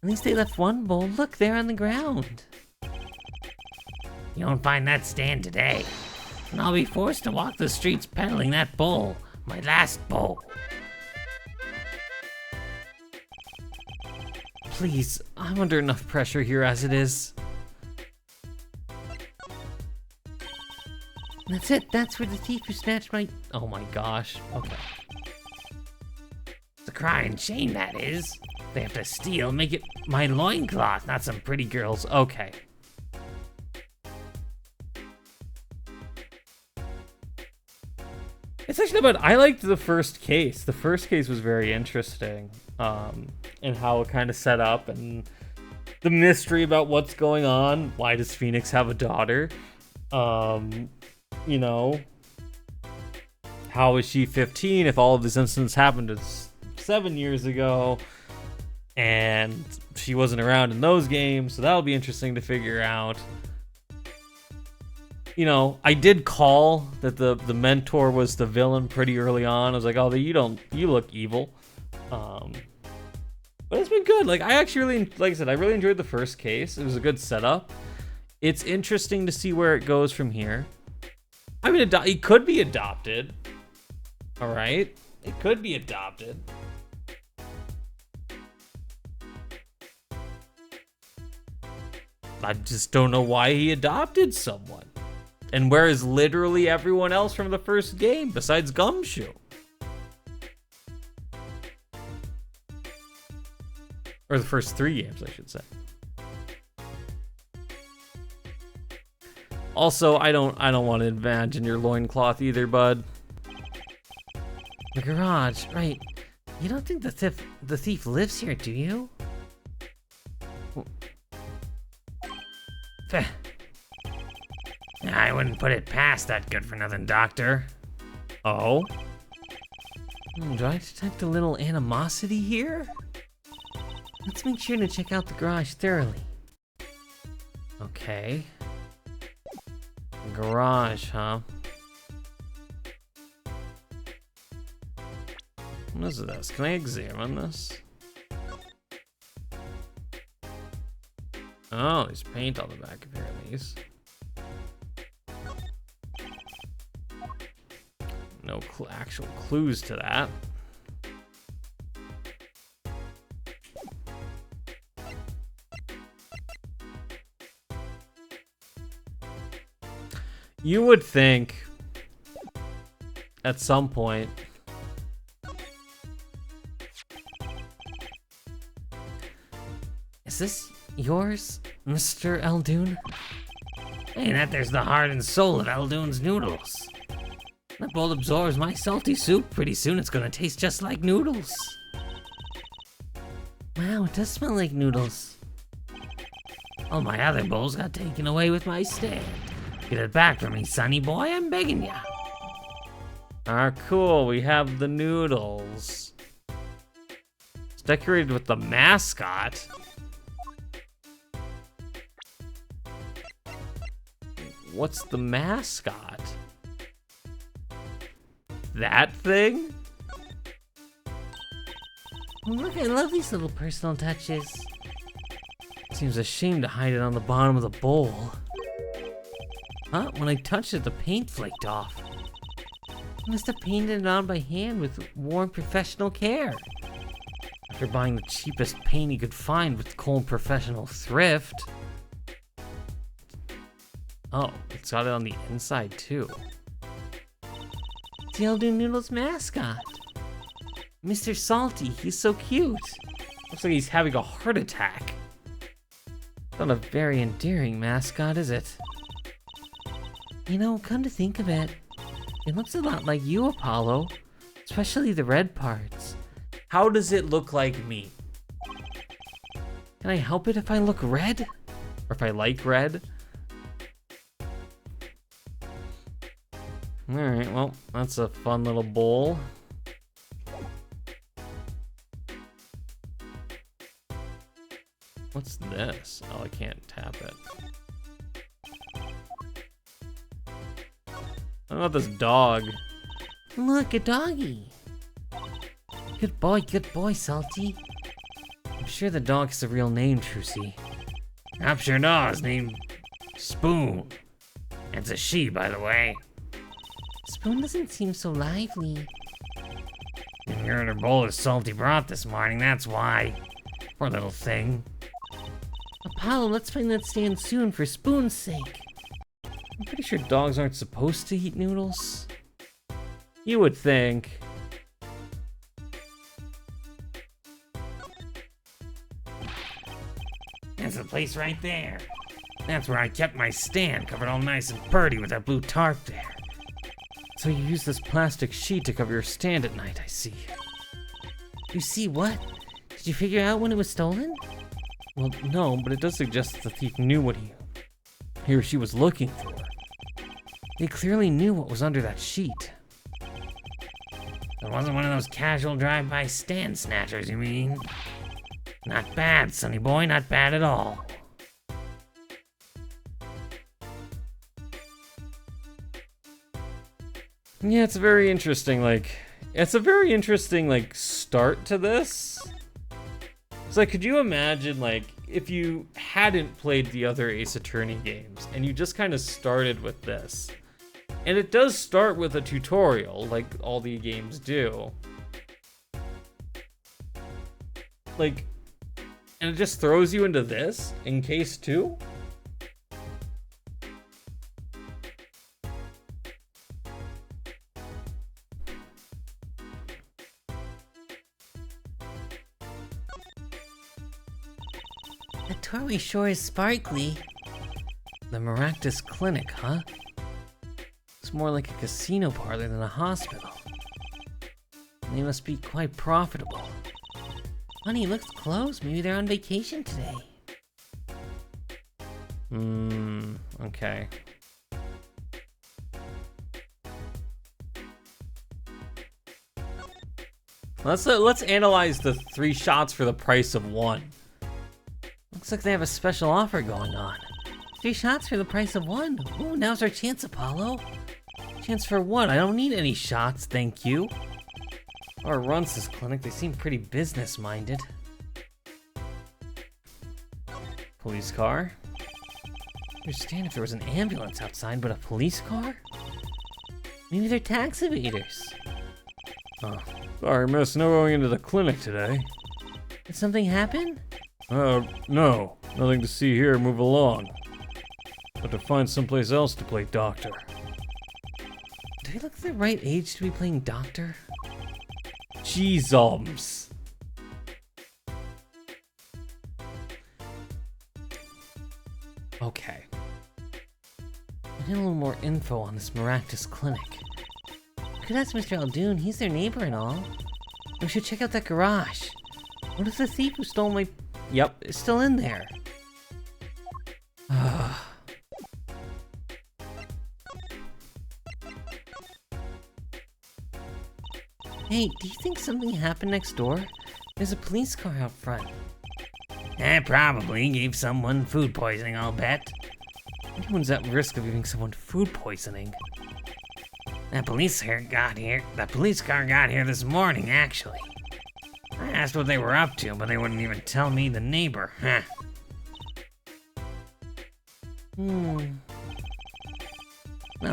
At least they left one bowl. Look, there on the ground. You won't find that stand today. And I'll be forced to walk the streets peddling that bowl, my last bowl. Please, I'm under enough pressure here as it is. That's it. That's where the thief who snatched my... Oh my gosh. Okay. It's a crying shame, that is. They have to steal, make it my loincloth, not some pretty girls. Okay. It's actually not bad. I liked the first case. The first case was very interesting. And how it kind of set up and the mystery about what's going on. Why does Phoenix have a daughter? You know, how is she 15 if all of these incidents happened 7 years ago and she wasn't around in those games? So that'll be interesting to figure out. You know, I did call that the mentor was the villain pretty early on. I was like, oh, you look evil. But it's been good. Like, I actually really, like I said, I really enjoyed the first case. It was a good setup. It's interesting to see where it goes from here. I mean, it could be adopted. All right. It could be adopted. I just don't know why he adopted someone. And where is literally everyone else from the first game besides Gumshoe? Or the first 3 games, I should say. Also, I don't want to imagine your loincloth either, bud. The garage, right. You don't think the thief lives here, do you? I wouldn't put it past that good-for-nothing doctor. Oh? Do I detect a little animosity here? Let's make sure to check out the garage thoroughly. Okay. Garage, huh? What is this? Can I examine this? Oh, there's paint on the back of here at least. No actual clues to that. You would think at some point Is this yours, Mr. Eldoon? Hey, that there's the heart and soul of Eldoon's noodles. That bowl absorbs my salty soup. Pretty soon it's gonna taste just like noodles. Wow, it does smell like noodles. All my other bowls got taken away with my stand. Get it back from me, sonny boy, I'm begging ya. Ah, cool. We have the noodles. It's decorated with the mascot. What's the mascot? That thing? Look, I love these little personal touches. Seems a shame to hide it on the bottom of the bowl. Huh? When I touched it, the paint flaked off. I must have painted it on by hand with warm professional care. After buying the cheapest paint he could find with cold professional thrift. Oh, it's got it on the inside too. The Eldoon Noodles mascot. Mr. Salty, he's so cute. Looks like he's having a heart attack. Not a very endearing mascot, is it? You know, come to think of it, it looks a lot like you, Apollo. Especially the red parts. How does it look like me? Can I help it if I look red? Or if I like red? Alright, well, that's a fun little bowl. What's this? Oh, I can't tap it. What about this dog? Look, a doggy. Good boy, Salty. I'm sure the dog has a real name, Trucy. I'm sure does, named Spoon. It's a she, by the way. Spoon doesn't seem so lively. You're in her bowl of salty broth this morning, that's why. Poor little thing. Apollo, let's find that stand soon for Spoon's sake. I'm pretty sure dogs aren't supposed to eat noodles. You would think. That's the place right there. That's where I kept my stand, covered all nice and purty with that blue tarp there. So you use this plastic sheet to cover your stand at night, I see. You see what? Did you figure out when it was stolen? Well, no, but it does suggest that the thief knew what he or she was looking for. They clearly knew what was under that sheet. It wasn't one of those casual drive-by stand snatchers, you mean? Not bad, sonny boy, not bad at all. Yeah, it's a very interesting, start to this. It's like, could you imagine, like, if you hadn't played the other Ace Attorney games and you just kind of started with this? And it does start with a tutorial, like all the games do. Like, and it just throws you into this in case 2? The doorway sure is sparkly. The Maractus Clinic, huh? It's more like a casino parlor than a hospital. They must be quite profitable. Funny, it looks closed. Maybe they're on vacation today. Okay. Let's analyze the 3 shots for the price of 1. Looks like they have a special offer going on. 3 shots for the price of 1. Ooh, now's our chance, Apollo. Chance for what? I don't need any shots, thank you. Or runs this clinic, they seem pretty business-minded. Police car? I understand if there was an ambulance outside, but a police car? Maybe they're tax evaders. Oh, sorry, miss, no going into the clinic today. Did something happen? No. Nothing to see here, move along. But to find someplace else to play doctor. Do they look the right age to be playing doctor? Jeezums. Okay. I need a little more info on this Maractus clinic. Could ask Mr. Aldoon, he's their neighbor and all. We should check out that garage. What if the thief who stole my... Yep. is still in there? Hey, do you think something happened next door? There's a police car out front. Probably gave someone food poisoning, I'll bet. Everyone's at risk of giving someone food poisoning. That police car got here this morning, actually. I asked what they were up to, but they wouldn't even tell me the neighbor, huh? Not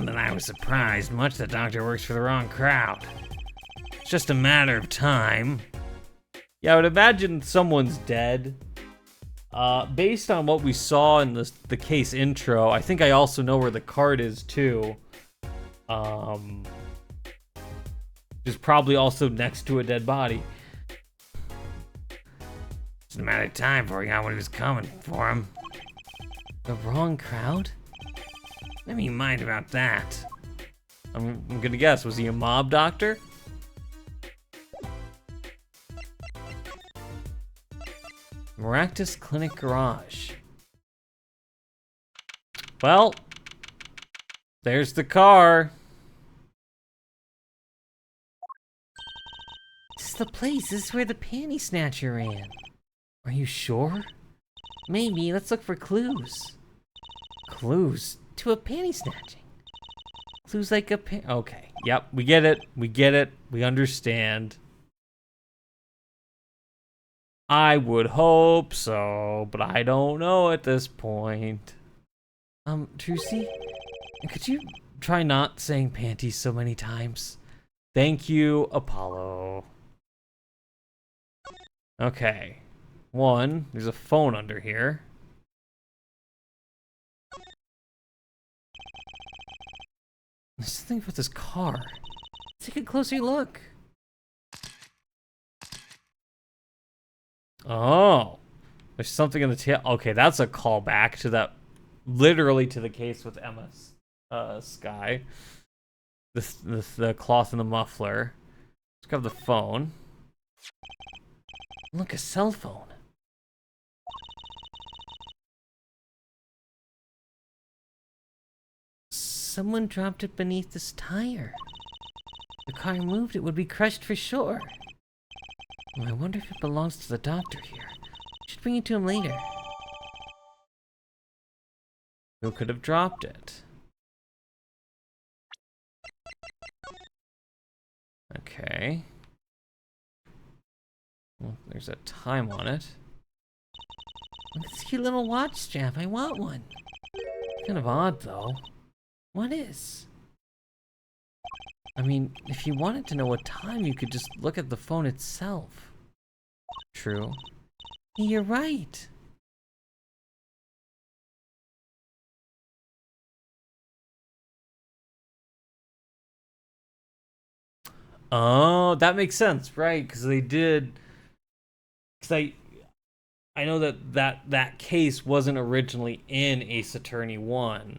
that I was surprised much, the doctor works for the wrong crowd. It's just a matter of time. Yeah, I would imagine someone's dead. Based on what we saw in the case intro, I think I also know where the cart is too. Is probably also next to a dead body. It's a matter of time before he got what he was coming for him. The wrong crowd? Never you mind about that. I'm gonna guess, was he a mob doctor? Maractus Clinic Garage. Well, there's the car. This is the place. This is where the panty snatcher ran. Are you sure? Maybe. Let's look for clues. Clues? To a panty snatching. Clues like a Okay. Yep, we get it. We get it. We understand. I would hope so, but I don't know at this point. Trucy, could you try not saying panties so many times? Thank you, Apollo. Okay. 1, there's a phone under here. There's something about this car. Let's take a closer look. Oh. There's something in the tail. Okay, that's a callback to that, literally to the case with Emma Sky. The cloth and the muffler. Let's grab the phone. Look, a cell phone. Someone dropped it beneath this tire. If the car moved, it would be crushed for sure. Oh, I wonder if it belongs to the doctor here. I should bring it to him later. Who could have dropped it? Okay. Well, there's a time on it. Look at this cute little watch strap. I want one. Kind of odd, though. What is? I mean, if you wanted to know what time, you could just look at the phone itself. True. You're right. Oh, that makes sense, right? Because they did. Because I know that case wasn't originally in Ace Attorney 1.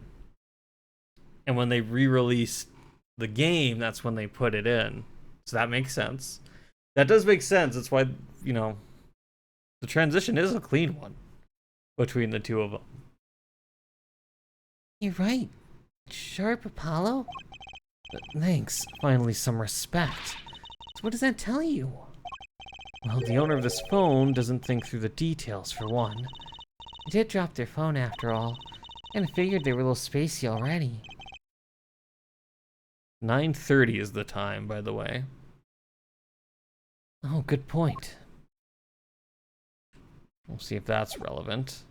And when they re-released the game, that's when they put it in. So that makes sense. That does make sense. That's why, you know, the transition is a clean one between the two of them. You're right. Sharp, Apollo? Thanks. Finally, some respect. So what does that tell you? Well, the owner of this phone doesn't think through the details, for one. They did drop their phone after all. Kinda figured they were a little spacey already. 9:30 is the time, by the way. Oh, good point. We'll see if that's relevant.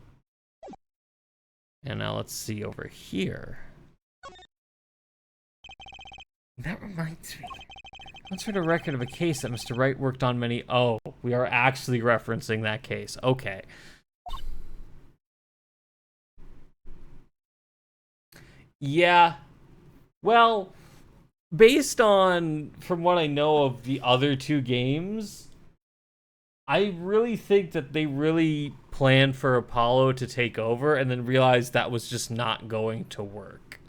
And now let's see over here. That reminds me. Once heard a record of a case that Mr. Wright worked on many... Oh, we are actually referencing that case. Okay. Yeah. Well, based on, from what I know of the other two games, I really think that they really planned for Apollo to take over and then realized that was just not going to work.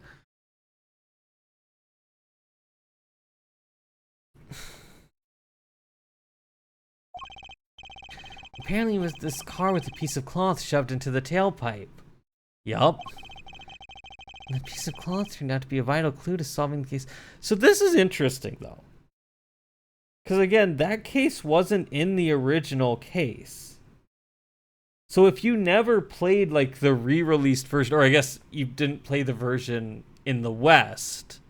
Apparently it was this car with a piece of cloth shoved into the tailpipe. Yup. And the piece of cloth turned out to be a vital clue to solving the case. So this is interesting, though. Because, again, that case wasn't in the original case. So if you never played, like, the re-released version, or I guess you didn't play the version in the West...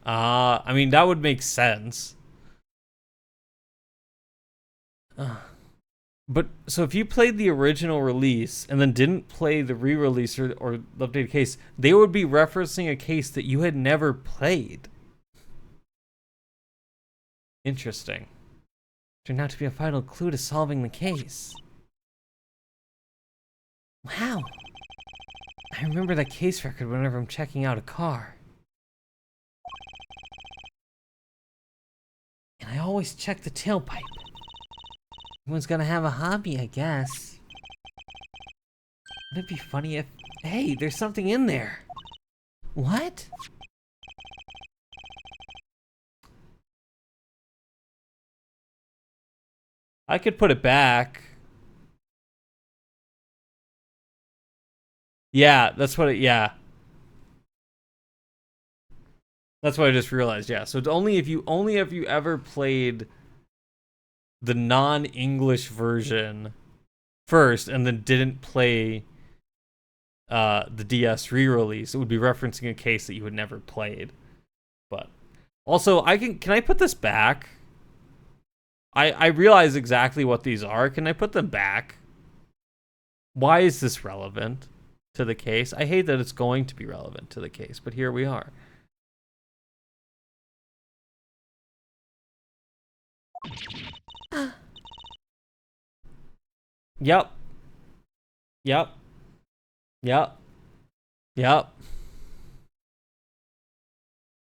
I mean, that would make sense. But, so if you played the original release and then didn't play the re-release or the updated case, they would be referencing a case that you had never played. Interesting. Turned out to be a vital clue to solving the case. Wow. I remember that case record whenever I'm checking out a car. And I always check the tailpipe. Everyone's gonna have a hobby, I guess. Wouldn't it be funny if... Hey, there's something in there. What? I could put it back. Yeah, that's what it... Yeah. That's what I just realized, yeah. So it's only if you ever played the non-English version first and then didn't play the DS re-release, it would be referencing a case that you had never played. But also, can I put this back? I realize exactly what these are. Can I put them back? Why is this relevant to the case? I hate that it's going to be relevant to the case, but here we are. Yep. Yep. Yep. Yep.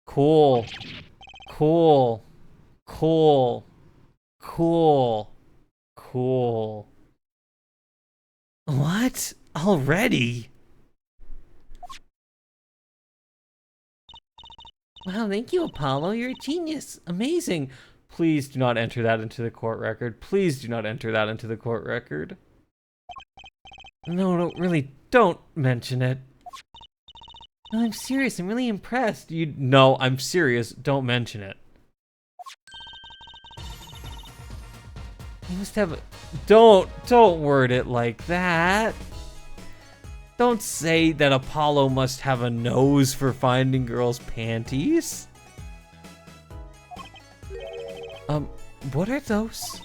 Cool. Cool. Cool. Cool. Cool. What? Already? Wow, thank you, Apollo. You're a genius. Amazing. Please do not enter that into the court record. Please do not enter that into the court record. No, really, don't mention it. No, I'm serious. I'm really impressed. No, I'm serious. Don't mention it. You must have a... Don't word it like that. Don't say that Apollo must have a nose for finding girls' panties. What are those?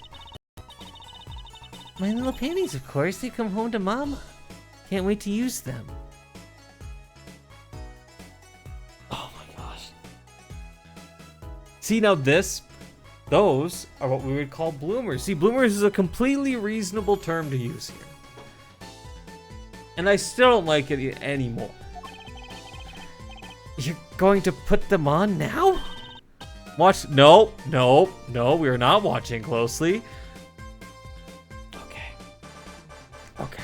My little panties, of course. They come home to Mama. Can't wait to use them. Oh my gosh. See, now those are what we would call bloomers. See, bloomers is a completely reasonable term to use here. And I still don't like it anymore. You're going to put them on now? Watch. No, we are not watching closely. Okay. Okay.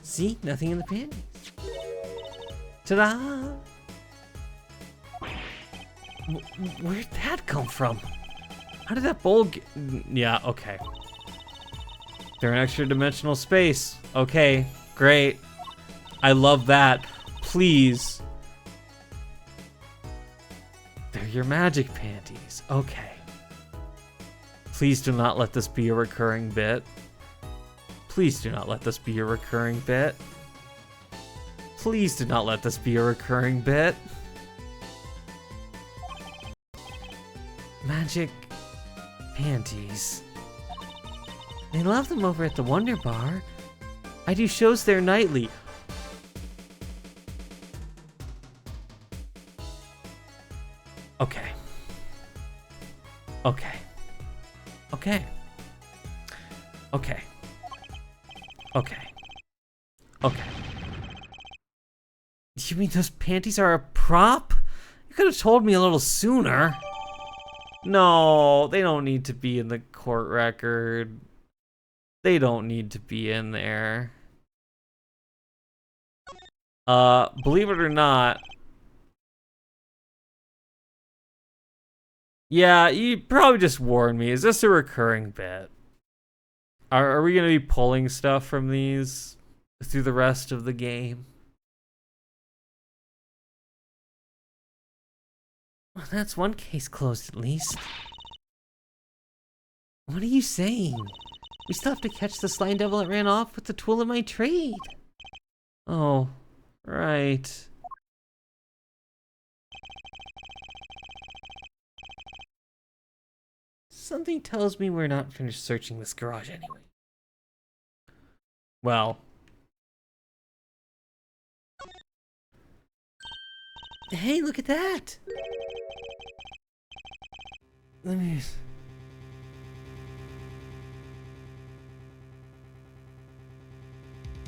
See? Nothing in the panties. Ta-da! Where'd that come from? How did that bowl get... Yeah, okay. They're in extra dimensional space. Okay, great. I love that. Please. They're your magic panties. Okay. Please do not let this be a recurring bit. Please do not let this be a recurring bit. Please do not let this be a recurring bit. Magic panties. They love them over at the Wonder Bar. I do shows there nightly. Okay. Okay. Okay. Okay. Okay. Okay. You mean those panties are a prop? You could have told me a little sooner. No, they don't need to be in the court record. They don't need to be in there. Believe it or not. Yeah, you probably just warned me. Is this a recurring bit? Are we gonna be pulling stuff from these through the rest of the game? Well, that's one case closed at least. What are you saying? We still have to catch the slime devil that ran off with the tool of my trade. Oh, right. Something tells me we're not finished searching this garage anyway. Well. Hey, look at that! Let me...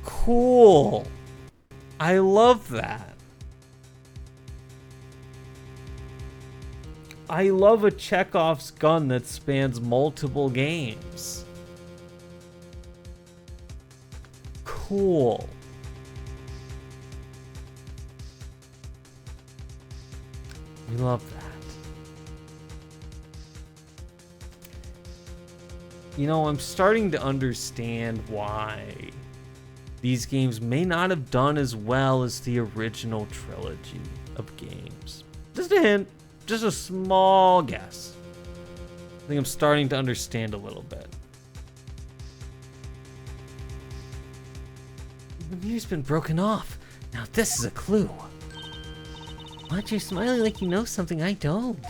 Cool. I love that. I love a Chekhov's gun that spans multiple games. Cool. We love that. You know, I'm starting to understand why these games may not have done as well as the original trilogy of games. Just a hint, just a small guess. I think I'm starting to understand a little bit. The mirror's been broken off. Now this is a clue. What? You're smiling like you know something I don't.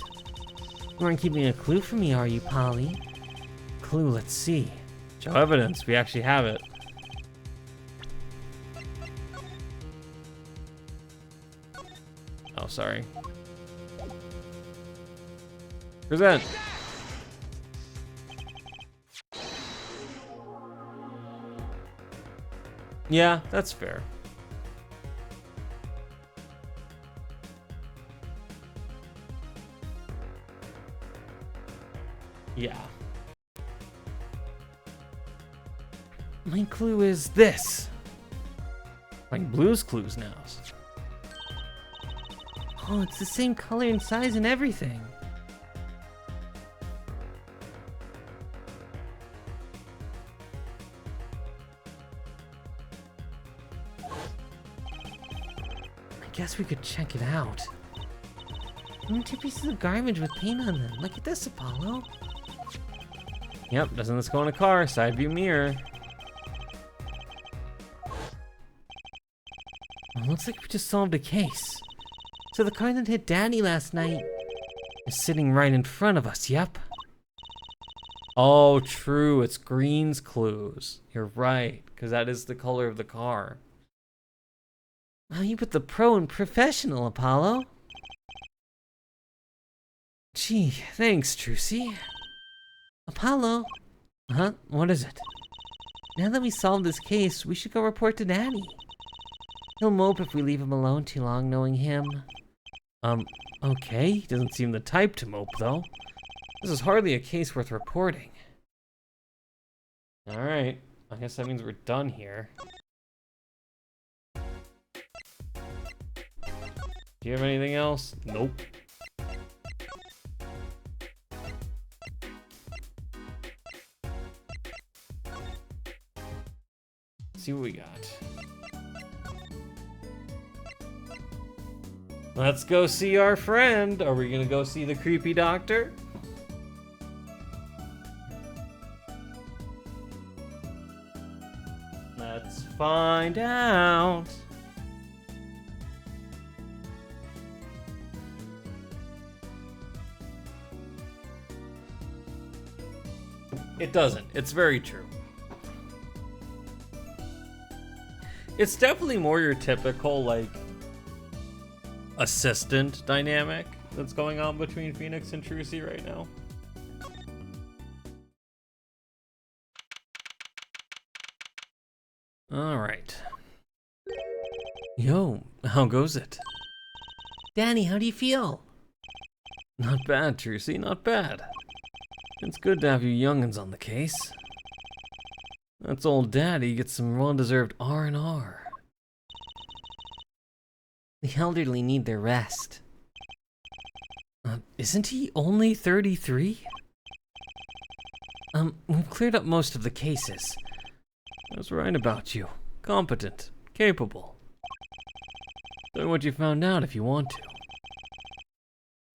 You aren't keeping a clue from me, are you, Polly? Clue, let's see. Show evidence, we actually have it. Oh, sorry. Present. Yeah, that's fair. Yeah. My clue is this. Like Blue's Clues now. Oh, it's the same color and size and everything. I guess we could check it out. Two pieces of garbage with paint on them. Look at this, Apollo. Yep, doesn't this go in a car? Side view mirror. Well, looks like we just solved a case. So the car that hit Daddy last night is sitting right in front of us, yep. Oh, true. It's Green's clues. You're right, because that is the color of the car. Oh, you put the pro in professional, Apollo. Gee, thanks, Trucy. Apollo. Huh? What is it? Now that we solved this case, we should go report to Daddy. He'll mope if we leave him alone too long, knowing him. Okay. He doesn't seem the type to mope, though. This is hardly a case worth reporting. Alright. I guess that means we're done here. Do you have anything else? Nope. Let's see what we got. Let's go see our friend. Are we gonna go see the creepy doctor? Let's find out. It doesn't. It's very true. It's definitely more your typical, like, assistant dynamic that's going on between Phoenix and Trucy right now. Alright. Yo, how goes it? Daddy, how do you feel? Not bad, Trucy, not bad. It's good to have you youngins on the case. That's old Daddy gets some well-deserved R&R. The elderly need their rest. Isn't he only 33? We've cleared up most of the cases. I was right about you. Competent, capable. Tell me what you found out if you want to.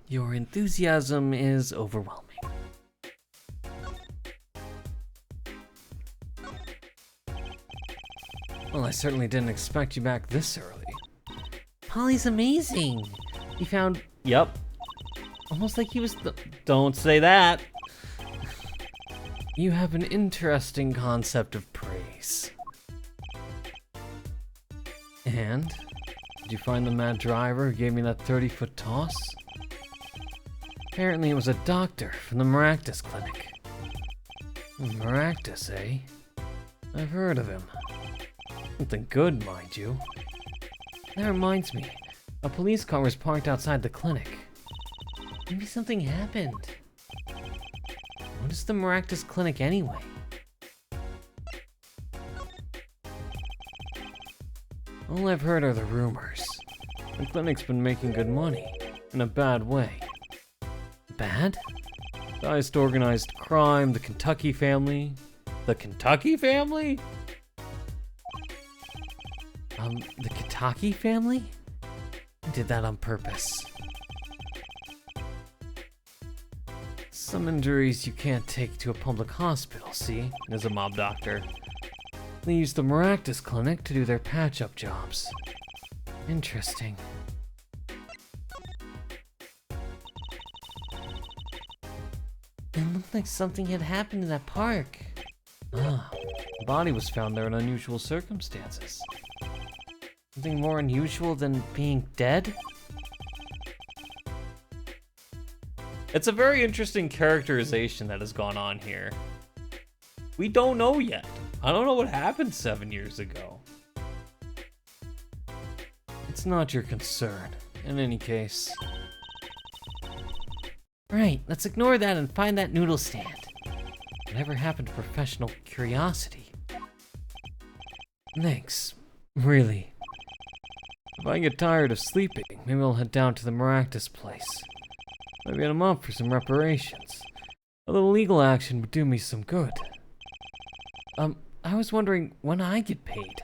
Your enthusiasm is overwhelming. Well, I certainly didn't expect you back this early. Polly's amazing. He found Yep. almost like he was the... Don't say that. You have an interesting concept of praise. And? Did you find the mad driver who gave me that 30-foot toss? Apparently it was a doctor from the Maractus clinic. Maractus, eh? I've heard of him. Something good, mind you. That reminds me. A police car was parked outside the clinic. Maybe something happened. What is the Maractus clinic anyway? All I've heard are the rumors. The clinic's been making good money, in a bad way. Bad? Ties to organized crime, the Kentucky family. The Kentucky family? The Kitaki family? I did that on purpose. Some injuries you can't take to a public hospital, see? As a mob doctor. They use the Maractus clinic to do their patch-up jobs. Interesting. It looked like something had happened in that park. Ah, the body was found there in unusual circumstances. Something more unusual than being dead? It's a very interesting characterization that has gone on here. We don't know yet. I don't know what happened 7 years ago. It's not your concern, in any case. Right, let's ignore that and find that noodle stand. Whatever happened to professional curiosity? Thanks. Really. If I get tired of sleeping, maybe I'll head down to the Maractus place. Maybe hit him up for some reparations. A little legal action would do me some good. I was wondering when I get paid.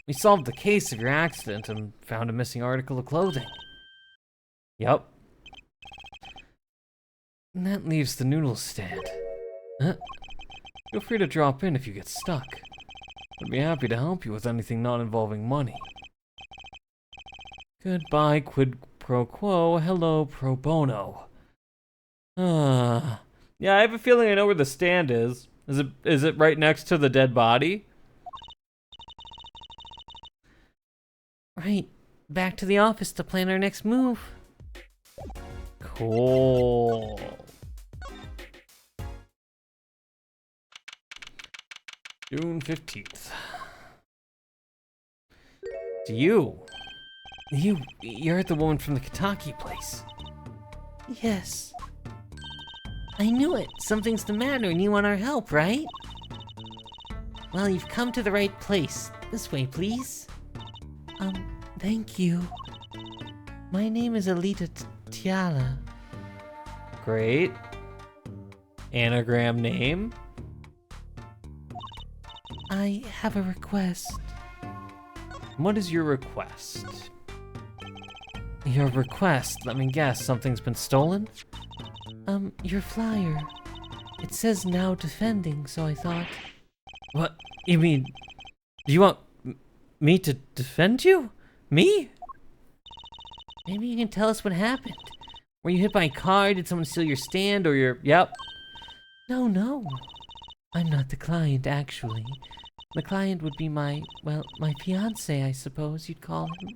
We solved the case of your accident and found a missing article of clothing. Yup. And that leaves the noodle stand. Huh? Feel free to drop in if you get stuck. I'd be happy to help you with anything not involving money. Goodbye, quid pro quo. Hello, pro bono. Yeah, I have a feeling I know where the stand is. Is it right next to the dead body? Right. Back to the office to plan our next move. Cool. June 15th. It's you. You're the woman from the Kitaki place. Yes. I knew it. Something's the matter and you want our help, right? Well, you've come to the right place. This way, please. Thank you. My name is Alita Tiala. Great. Anagram name. I have a request. What is your request? Your request? Let me guess, something's been stolen? Your flyer. It says now defending, so I thought... What? You mean... Do you want me to defend you? Me? Maybe you can tell us what happened. Were you hit by a car? Did someone steal your stand or your... Yep. No. I'm not the client, actually. The client would be my fiancé, I suppose you'd call him.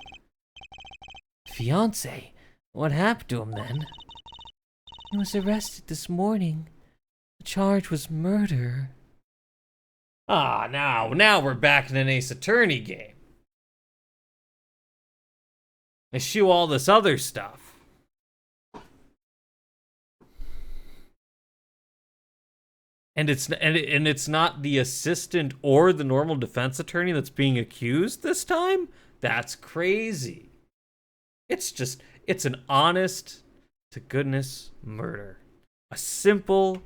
Fiancé? What happened to him then? He was arrested this morning. The charge was murder. Ah, now we're back in an Ace Attorney game. Eschew all this other stuff. And it's not the assistant or the normal defense attorney that's being accused this time? That's crazy. It's an honest to goodness murder. A simple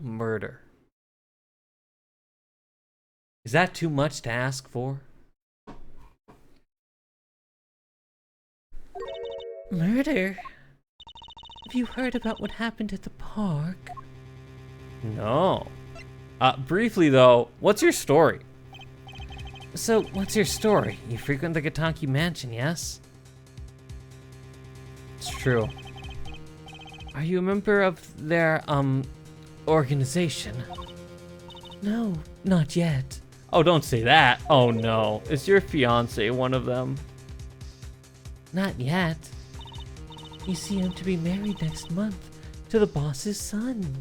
murder. Is that too much to ask for? Murder? Have you heard about what happened at the park? No. Briefly though, what's your story? So, what's your story? You frequent the Kitaki mansion, yes? It's true. Are you a member of their, organization? No, not yet. Oh, don't say that. Oh no. Is your fiance one of them? Not yet. You see, I'm to be married next month to the boss's son.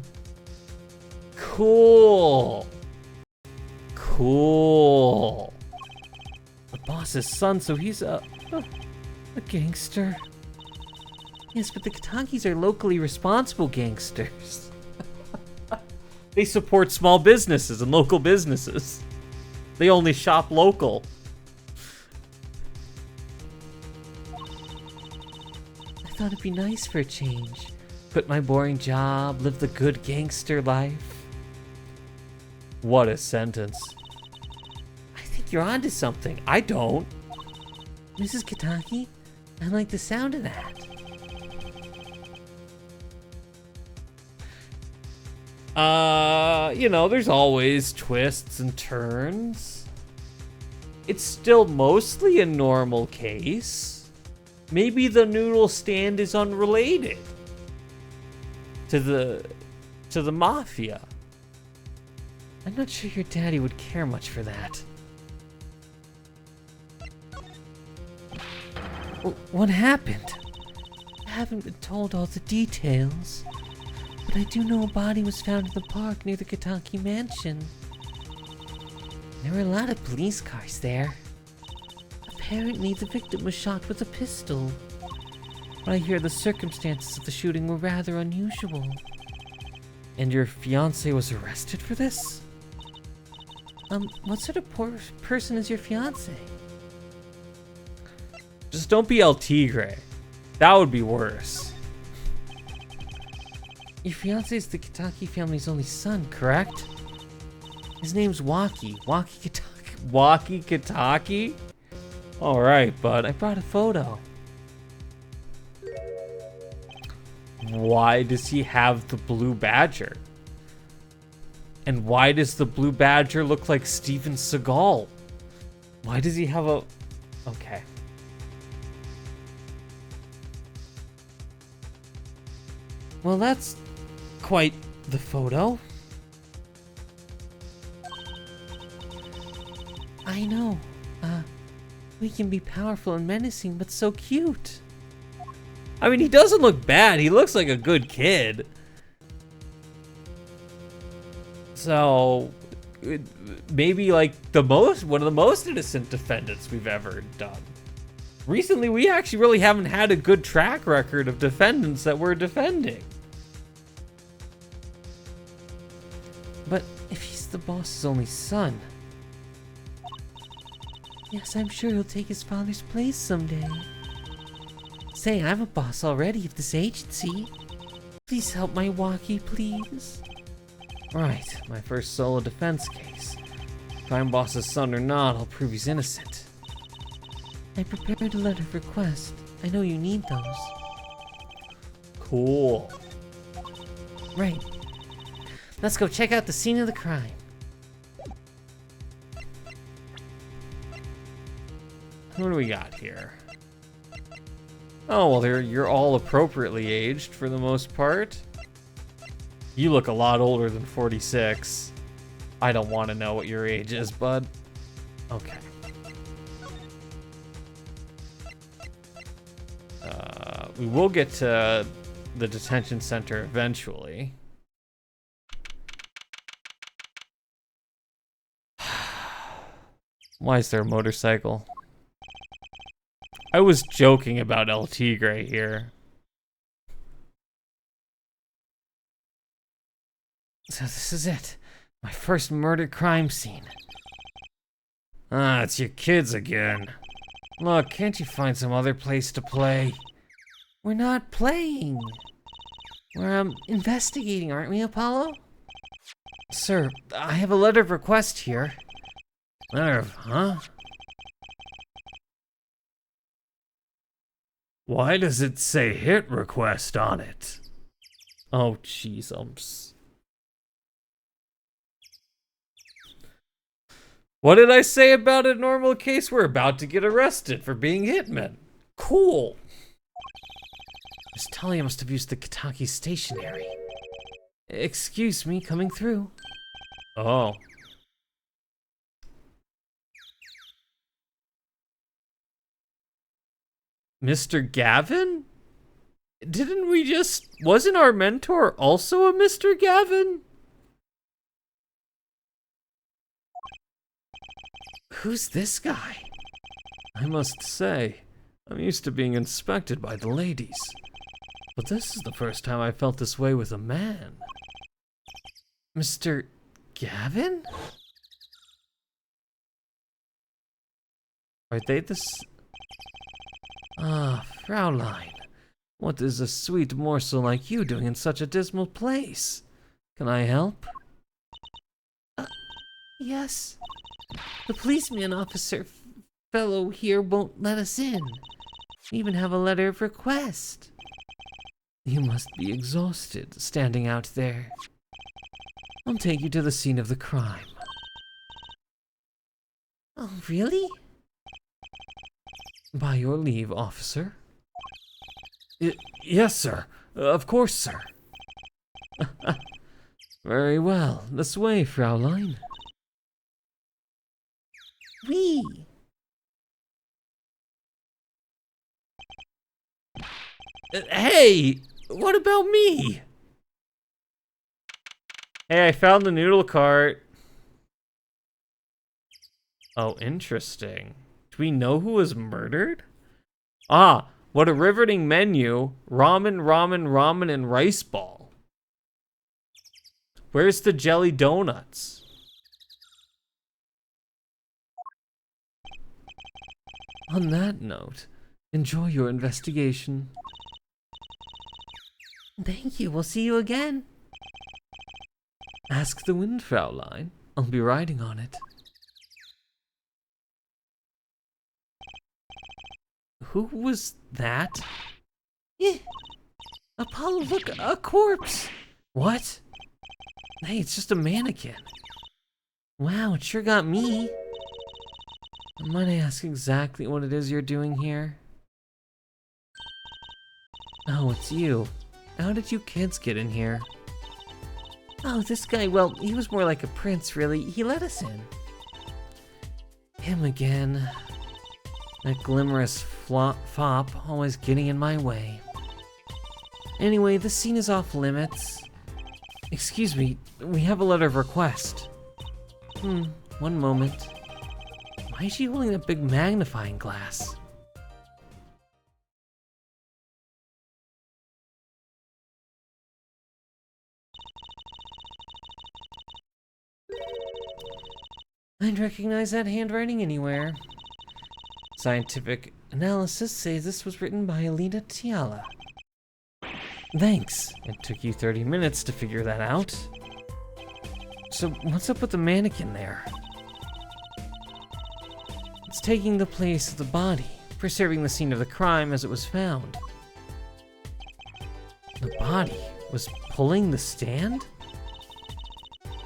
Cool. The boss's son, so he's a gangster. Yes, but the Kitakis are locally responsible gangsters. They support small businesses and local businesses. They only shop local. I thought it'd be nice for a change. Quit my boring job, live the good gangster life. What a sentence. I think you're onto something. I don't. Mrs. Kitaki, I like the sound of that. There's always twists and turns. It's still mostly a normal case. Maybe the noodle stand is unrelated to the mafia. I'm not sure your daddy would care much for that. What happened? I haven't been told all the details, but I do know a body was found in the park near the Kitaki mansion. There were a lot of police cars there. Apparently, the victim was shot with a pistol. but I hear the circumstances of the shooting were rather unusual. And your fiance was arrested for this? What sort of person is your fiance? Just don't be El Tigre. That would be worse. Your fiance is the Kitaki family's only son, correct? His name's Waki. Waki Kitaki. Waki Kitaki? Alright, but I brought a photo. why does he have the blue badger? And why does the blue badger look like Steven Seagal? Why does he have a... Okay. Well, that's quite the photo. I know. We can be powerful and menacing, but so cute. I mean, he doesn't look bad. He looks like a good kid. So, maybe like one of the most innocent defendants we've ever done. Recently, we actually really haven't had a good track record of defendants that we're defending. But if he's the boss's only son... Yes, I'm sure he'll take his father's place someday. Say, I'm a boss already of this agency. Please help my Waki, please. Right, my first solo defense case. If I'm boss's son or not, I'll prove he's innocent. I prepared a letter of request. I know you need those. Cool. Right. Let's go check out the scene of the crime. What do we got here? Oh, well, you're all appropriately aged for the most part. You look a lot older than 46. I don't want to know what your age is, bud. Okay. We will get to the detention center eventually. Why is there a motorcycle? I was joking about El Tigre here. So this is it. My first murder crime scene. Ah, it's your kids again. Look, can't you find some other place to play? We're not playing. We're, investigating, aren't we, Apollo? Sir, I have a letter of request here. Letter of, huh? Why does it say hit request on it? Oh, jeez. What did I say about a normal case? We're about to get arrested for being hitmen. Cool. Miss Talia must have used the Kitaki stationery. Excuse me, coming through. Oh. Mr. Gavin? Wasn't our mentor also a Mr. Gavin? Who's this guy? I must say, I'm used to being inspected by the ladies. But this is the first time I felt this way with a man. Mr. Gavin? Are they this? Ah, Fraulein. What is a sweet morsel like you doing in such a dismal place? Can I help? Yes. The policeman officer fellow here won't let us in. We even have a letter of request. You must be exhausted standing out there. I'll take you to the scene of the crime. Oh, really? By your leave, officer. Yes, sir. Of course, sir. Very well. This way, Fraulein. We. Hey! What about me? Hey, I found the noodle cart. Oh, interesting. Do we know who was murdered? Ah, What a riveting menu. Ramen, ramen, ramen, and rice ball. Where's the jelly donuts? On that note, enjoy your investigation. Thank you. We'll see you again. Ask the wind, Fraulein. I'll be riding on it. Who was that? Apollo, look, a corpse. What? Hey, it's just a mannequin. Wow, it sure got me. Might I ask exactly what it is you're doing here? Oh, it's you. How did you kids get in here? Oh, this guy, well, he was more like a prince, really. He let us in. Him again. That glimmerous fop always getting in my way. Anyway, this scene is off limits. Excuse me, we have a letter of request. One moment. Why is she holding that big magnifying glass? I'd recognize that handwriting anywhere. Scientific analysis says this was written by Alina Tiala. Thanks. It took you 30 minutes to figure that out. So what's up with the mannequin there? It's taking the place of the body, preserving the scene of the crime as it was found. The body was pulling the stand?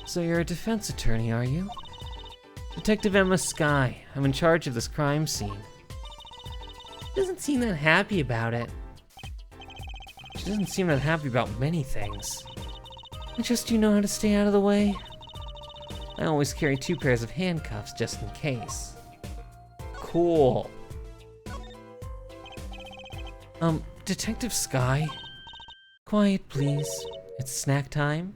So you're a defense attorney, are you? Detective Emma Skye. I'm in charge of this crime scene. Doesn't seem that happy about it. She doesn't seem that happy about many things. Just you know how to stay out of the way? I always carry 2 pairs of handcuffs just in case. Cool. Detective Skye? Quiet, please. It's snack time.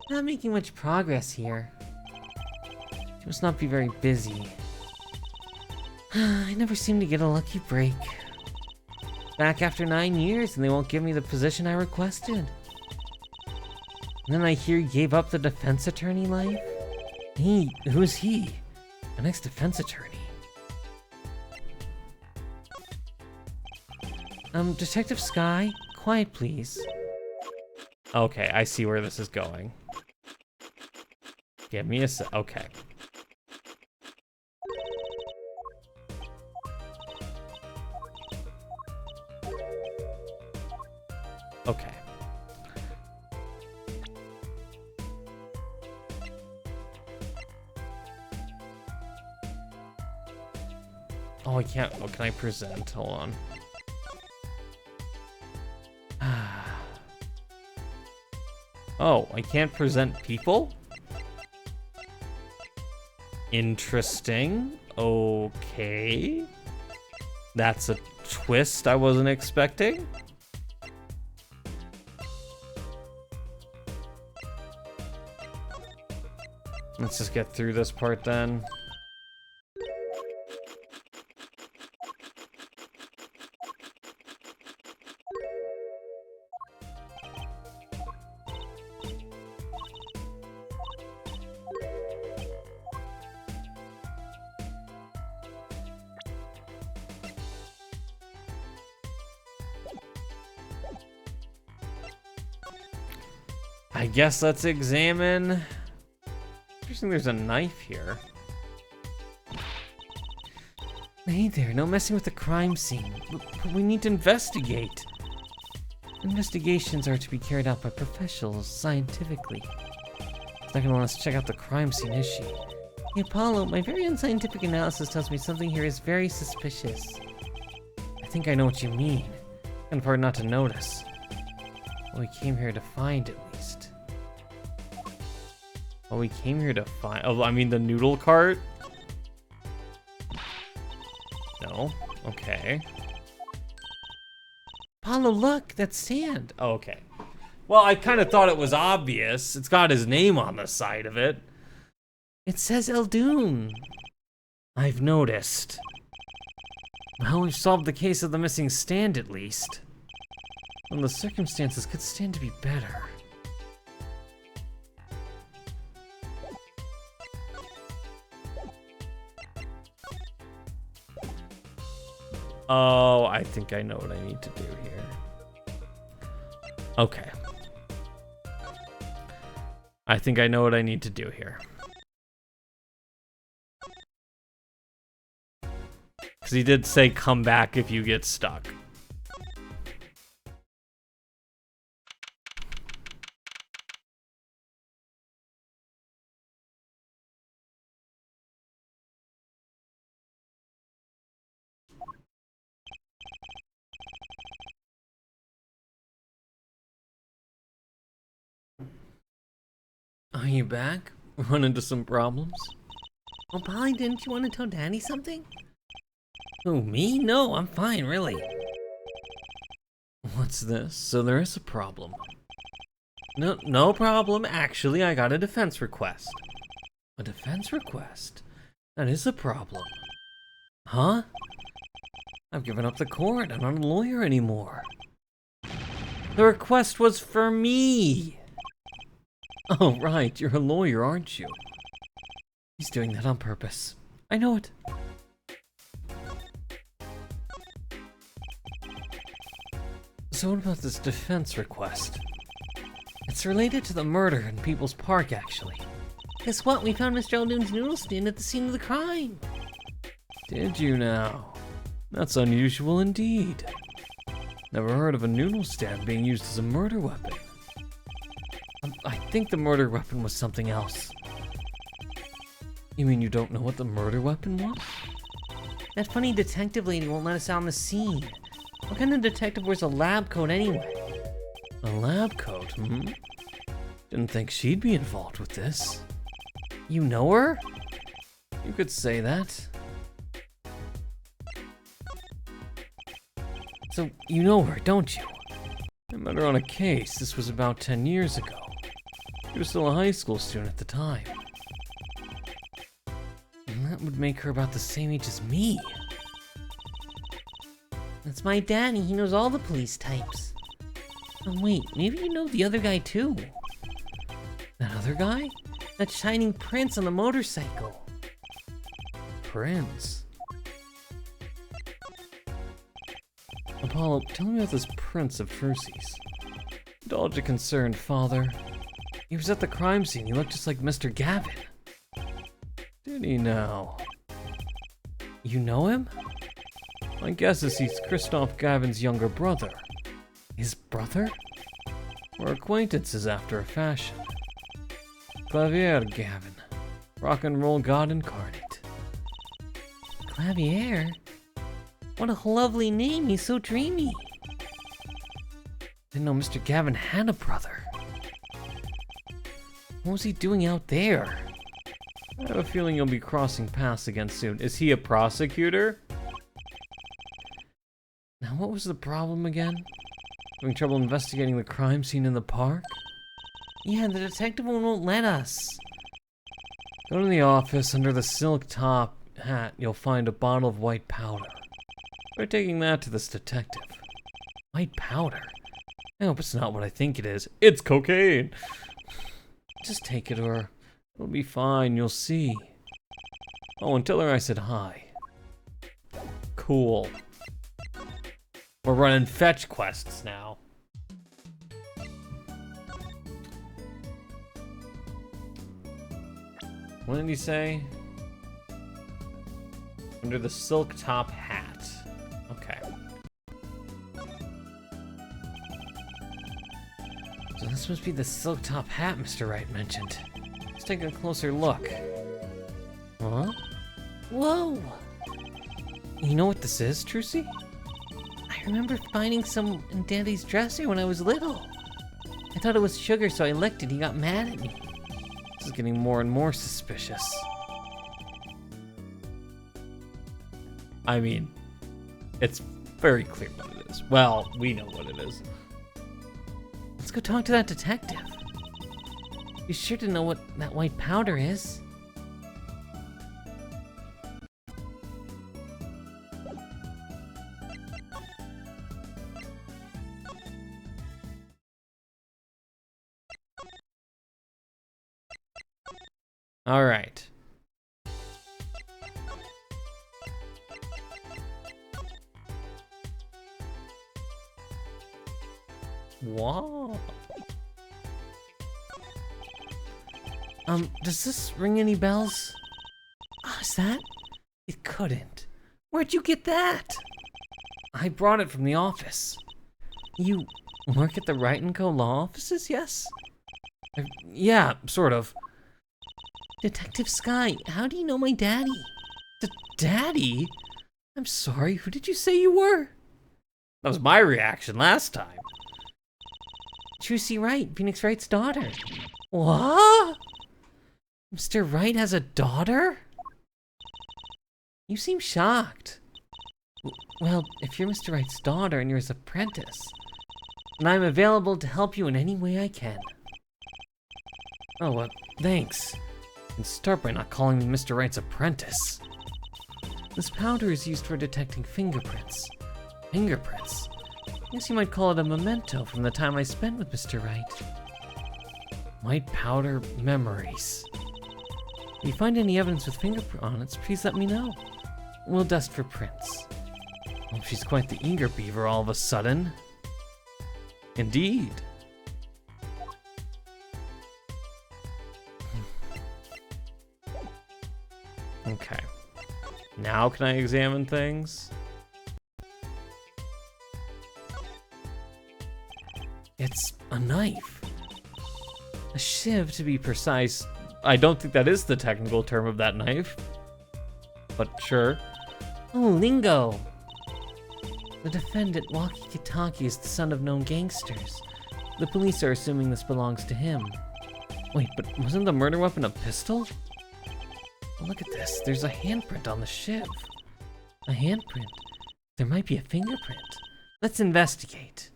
Not making much progress here. She must not be very busy. I never seem to get a lucky break. Back after 9 years and they won't give me the position I requested. And then I hear you gave up the defense attorney life? Who's he? The next defense attorney. Detective Skye, quiet please. Okay, I see where this is going. Give me a sec. Okay. Okay. Oh, I can't. Oh, can I present? Hold on. Oh, I can't present people? Interesting. Okay. That's a twist I wasn't expecting. Let's just get through this part then. I guess let's examine. Interesting, there's a knife here. Hey there, no messing with the crime scene. But we need to investigate. Investigations are to be carried out by professionals scientifically. She's not gonna let us check out the crime scene, is she? Hey, Apollo, my very unscientific analysis tells me something here is very suspicious. I think I know what you mean. Kind of hard not to notice. What we came here to find, at least. What we came here to find. Oh, I mean the noodle cart? No. Okay. Apollo, look, that's sand. Oh, okay. Well, I kind of thought it was obvious. It's got his name on the side of it. It says Eldoon. I've noticed. Well, we've solved the case of the missing stand at least. And the circumstances could stand to be better. Oh, I think I know what I need to do here. Okay. I think I know what I need to do here. Because he did say come back if you get stuck. Are you back? Run into some problems? Oh, Polly, didn't you want to tell Daddy something? Who, me? No, I'm fine, really. What's this? So there is a problem. No problem. Actually, I got a defense request. A defense request? That is a problem. Huh? I've given up the court. I'm not a lawyer anymore. The request was for me. Oh, right. You're a lawyer, aren't you? He's doing that on purpose. I know it. So what about this defense request? It's related to the murder in People's Park, actually. Guess what? We found Mr. Eldoon's noodle stand at the scene of the crime. Did you now? That's unusual indeed. Never heard of a noodle stand being used as a murder weapon. I think the murder weapon was something else. You mean you don't know what the murder weapon was? That funny detective lady won't let us out on the scene. What kind of detective wears a lab coat anyway? A lab coat, Didn't think she'd be involved with this. You know her? You could say that. So, you know her, don't you? I met her on a case. This was about 10 years ago. She was still a high school student at the time. And that would make her about the same age as me. That's my daddy. He knows all the police types. Oh, wait. Maybe you know the other guy, too. That other guy? That shining prince on the motorcycle. Prince? Apollo, tell me about this Prince of Fursies. Indulge a concerned father. He was at the crime scene. He looked just like Mr. Gavin. Did he now? You know him? My guess is he's Christoph Gavin's younger brother. His brother? We're acquaintances after a fashion. Clavier Gavin. Rock and roll god incarnate. Clavier? What a lovely name. He's so dreamy. Didn't know Mr. Gavin had a brother. What was he doing out there? I have a feeling you'll be crossing paths again soon. Is he a prosecutor? Now, what was the problem again? Having trouble investigating the crime scene in the park? Yeah, the detective won't let us. Go to the office. Under the silk top hat, you'll find a bottle of white powder. We're taking that to this detective. White powder? I hope it's not what I think it is. It's cocaine! Just take it or it'll be fine, you'll see. Oh, and tell her I said hi. Cool. We're running fetch quests now. What did he say? Under the silk top hat. Okay. So this must be the silk top hat Mr. Wright mentioned. Let's take a closer look. Huh? Whoa! You know what this is, Trucy? I remember finding some in Daddy's dresser when I was little. I thought it was sugar, so I licked it. He got mad at me. This is getting more and more suspicious. I mean, it's very clear what it is. Well, we know what it is. Let's go talk to that detective. Be sure to know what that white powder is. All right. Whoa. Does this ring any bells? Ah, is that? It couldn't. Where'd you get that? I brought it from the office. You work at the Wright & Co. law offices, yes? Yeah, sort of. Detective Sky, how do you know my daddy? Daddy? I'm sorry, who did you say you were? That was my reaction last time. Trucy Wright, Phoenix Wright's daughter. What? Mr. Wright has a daughter? You seem shocked. Well, if you're Mr. Wright's daughter and you're his apprentice, then I'm available to help you in any way I can. Oh, thanks. And start by not calling me Mr. Wright's apprentice. This powder is used for detecting fingerprints. Fingerprints? I guess you might call it a memento from the time I spent with Mr. Wright. White powder memories. If you find any evidence with fingerprint on it, please let me know. We'll dust for prints. Well, she's quite the eager beaver all of a sudden. Indeed. Okay. Now can I examine things? It's a knife. A shiv, to be precise. I don't think that is the technical term of that knife. But sure. Oh, lingo. The defendant, Walkie-Talkie, is the son of known gangsters. The police are assuming this belongs to him. Wait, but wasn't the murder weapon a pistol? Oh, look at this. There's a handprint on the shiv. A handprint? There might be a fingerprint. Let's investigate.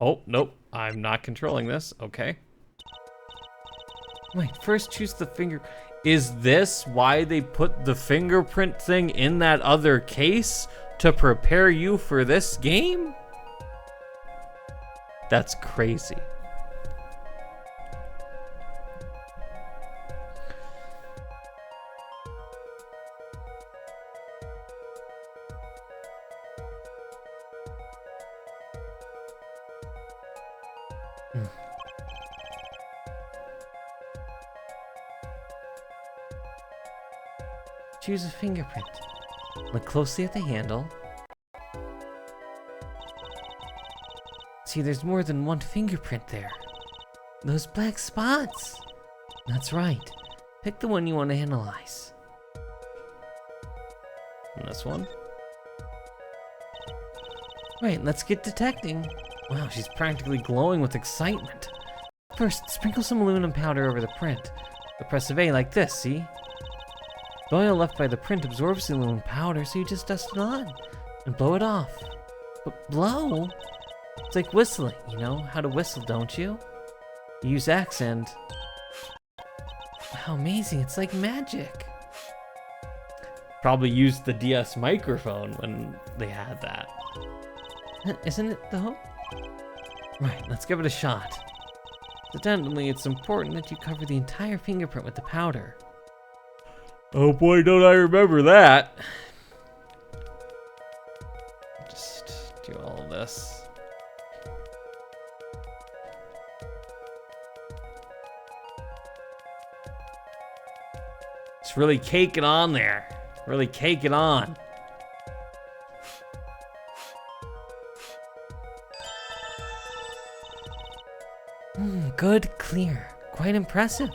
Oh, nope. I'm not controlling this. Okay. Wait, first choose the finger. Is this why they put the fingerprint thing in that other case? To prepare you for this game? That's crazy. Choose a fingerprint. Look closely at the handle. See, there's more than one fingerprint there. Those black spots. That's right. Pick the one you want to analyze. And this one? Right, let's get detecting. Wow, she's practically glowing with excitement. First, sprinkle some aluminum powder over the print. The press of A like this, see? The oil left by the print absorbs the aluminum powder, so you just dust it on and blow it off. But blow? It's like whistling, you know how to whistle, don't you? You use X and... How amazing, it's like magic. Probably used the DS microphone when they had that. Isn't it though? Right, let's give it a shot. Evidently, it's important that you cover the entire fingerprint with the powder. Oh boy, don't I remember that. Just do all of this. It's really caking on there. Really caking on. Good, clear. Quite impressive.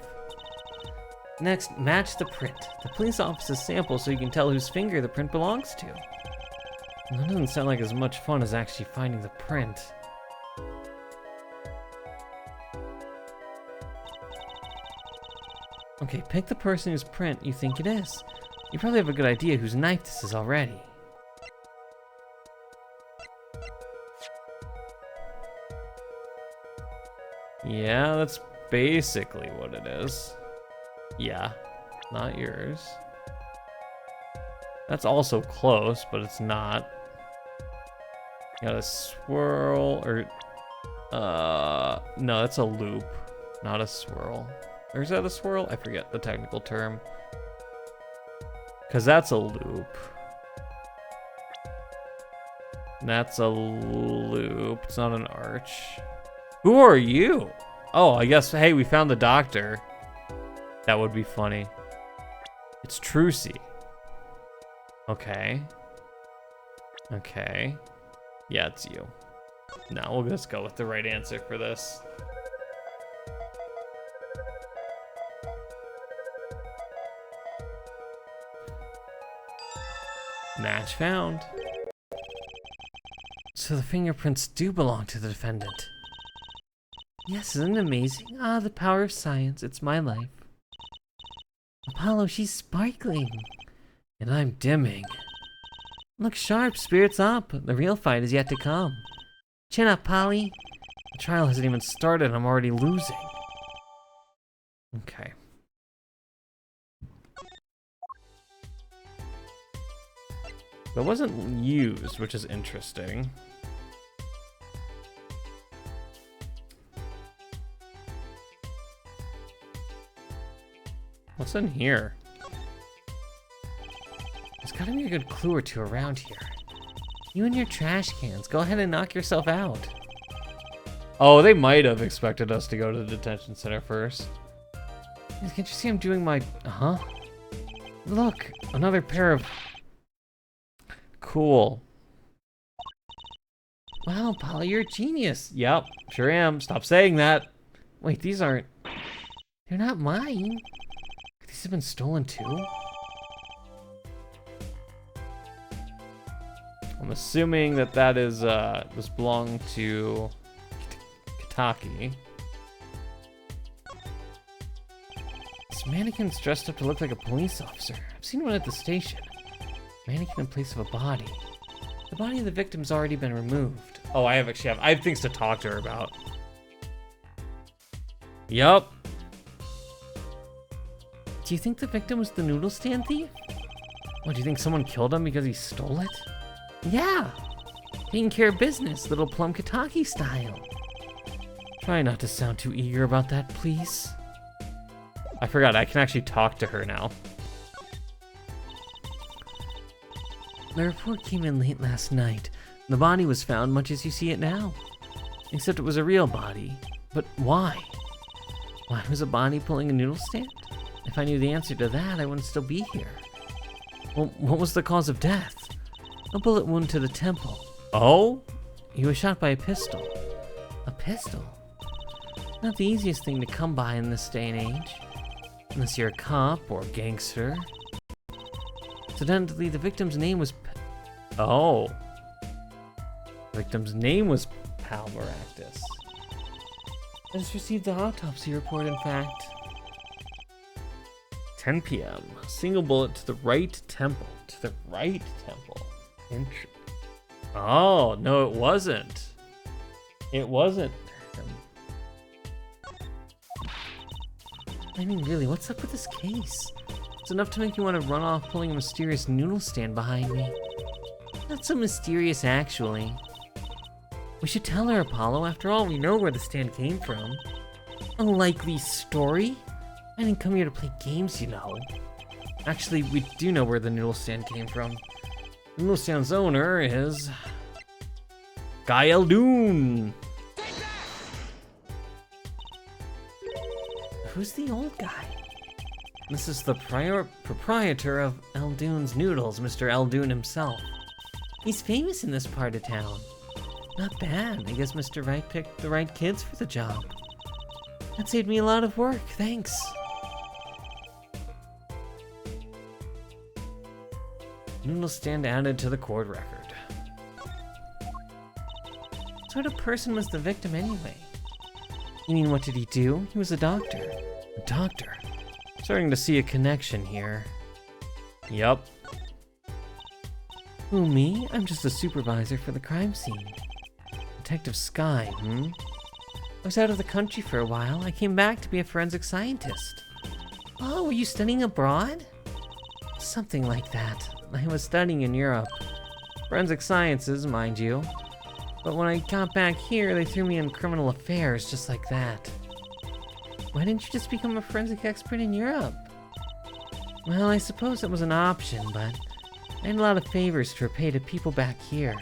Next, match the print. The police officer's sample so you can tell whose finger the print belongs to. That doesn't sound like as much fun as actually finding the print. Okay, pick the person whose print you think it is. You probably have a good idea whose knife this is already. Yeah, that's basically what it is. Yeah, not yours. That's also close, but it's not. Got a swirl, or no, that's a loop, not a swirl. Or is that a swirl? I forget the technical term. Cause that's a loop. That's a loop. It's not an arch. Who are you? Oh, I guess, hey, we found the doctor. That would be funny. It's Trucy. Okay. Okay. Yeah, it's you. No, we'll just go with the right answer for this. Match found. So the fingerprints do belong to the defendant. Yes, isn't it amazing? Ah, the power of science. It's my life. Apollo, she's sparkling. And I'm dimming. Look sharp, spirits up. The real fight is yet to come. Chin up, Polly. The trial hasn't even started, I'm already losing. Okay. That wasn't used, which is interesting. What's in here? There's gotta be a good clue or two around here. You and your trash cans, go ahead and knock yourself out. Oh, they might have expected us to go to the detention center first. Can't you see I'm doing my... Look, another pair of... Cool. Wow, Polly, you're a genius. Yep, sure am. Stop saying that. Wait, these aren't... They're not mine. These have been stolen too? I'm assuming that that is, this belonged to Kitaki. This mannequin's dressed up to look like a police officer. I've seen one at the station. Mannequin in place of a body. The body of the victim's already been removed. Oh, I have things to talk to her about. Yup. Do you think the victim was the noodle stand thief? What, do you think someone killed him because he stole it? Yeah. Taking care of business, little Plum Kitaki style. Try not to sound too eager about that, please. I forgot, I can actually talk to her now. The report came in late last night. The body was found much as you see it now. Except it was a real body. But why? Why was a body pulling a noodle stand? If I knew the answer to that, I wouldn't still be here. Well, what was the cause of death? A bullet wound to the temple. Oh? He was shot by a pistol. A pistol? Not the easiest thing to come by in this day and age. Unless you're a cop or a gangster. Incidentally, the victim's name was... Oh. Victim's name was Pat Meraktis. I just received the autopsy report, in fact. 10 p.m. Single bullet to the right temple. To the right temple. Oh, no, it wasn't. It wasn't him. I mean, really, what's up with this case? It's enough to make you want to run off pulling a mysterious noodle stand behind me. Not so mysterious, actually. We should tell her, Apollo. After all, we know where the stand came from. A likely story? I didn't come here to play games, you know. Actually, we do know where the noodle stand came from. The noodle stand's owner is... Guy Eldoon. Who's the old guy? This is the proprietor of Eldoon's Noodles, Mr. Eldoon himself. He's famous in this part of town. Not bad. I guess Mr. Right picked the right kids for the job. That saved me a lot of work, thanks. Noodle stand added to the court record. What sort of person was the victim anyway? You mean, what did he do? He was a doctor. A doctor? Starting to see a connection here. Yup. Who, me? I'm just a supervisor for the crime scene. Detective Sky, I was out of the country for a while. I came back to be a forensic scientist. Oh, were you studying abroad? Something like that. I was studying in Europe. Forensic sciences, mind you. But when I got back here, they threw me in criminal affairs just like that. Why didn't you just become a forensic expert in Europe? Well, I suppose it was an option, but I had a lot of favors to repay to people back here.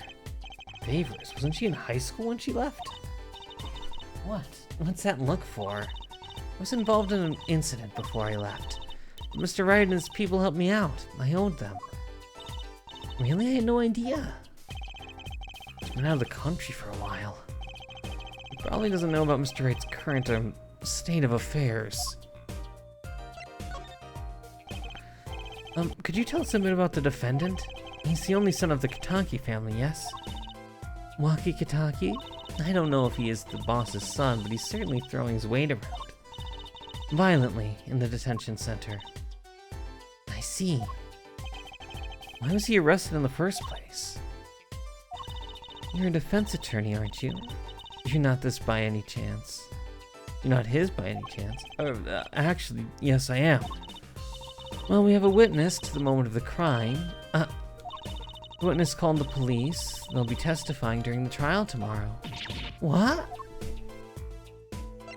Favors? Wasn't she in high school when she left? What? What's that look for? I was involved in an incident before I left. But Mr. Wright and his people helped me out. I owed them. Really? I had no idea. He's been out of the country for a while. He probably doesn't know about Mr. Wright's current state of affairs. Could you tell us a bit about the defendant? He's the only son of the Kitaki family, yes? Waki Kitaki? I don't know if he is the boss's son, but he's certainly throwing his weight around. Violently in the detention center. I see. Why was he arrested in the first place? You're a defense attorney, aren't you? You're not this by any chance. You're not his by any chance. Actually, yes I am. Well, we have a witness to the moment of the crime. The witness called the police. They'll be testifying during the trial tomorrow. What?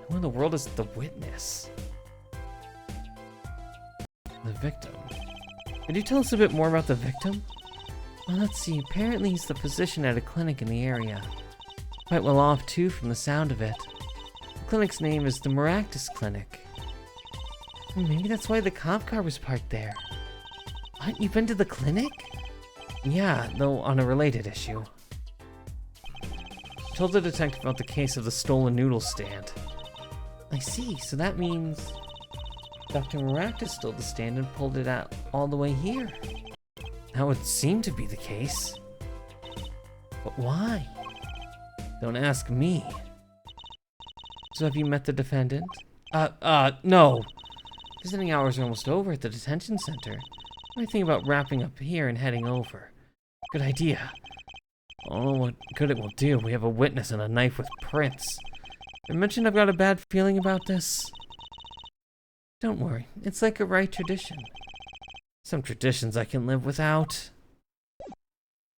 Who in the world is the witness? The victim. Could you tell us a bit more about the victim? Well, let's see. Apparently he's the physician at a clinic in the area. Quite well off, too, from the sound of it. The clinic's name is the Maractus Clinic. Maybe that's why the cop car was parked there. What? You've been to the clinic? Yeah, though on a related issue. I told the detective about the case of the stolen noodle stand. I see, so that means Dr. Maractus stole the stand and pulled it out all the way here. That would seem to be the case. But why? Don't ask me. So have you met the defendant? No. Visiting hours are almost over at the detention center. What do you think about wrapping up here and heading over? Good idea. I don't know what good it will do. We have a witness and a knife with prints. I mentioned I've got a bad feeling about this. Don't worry, it's like a right tradition. Some traditions I can live without.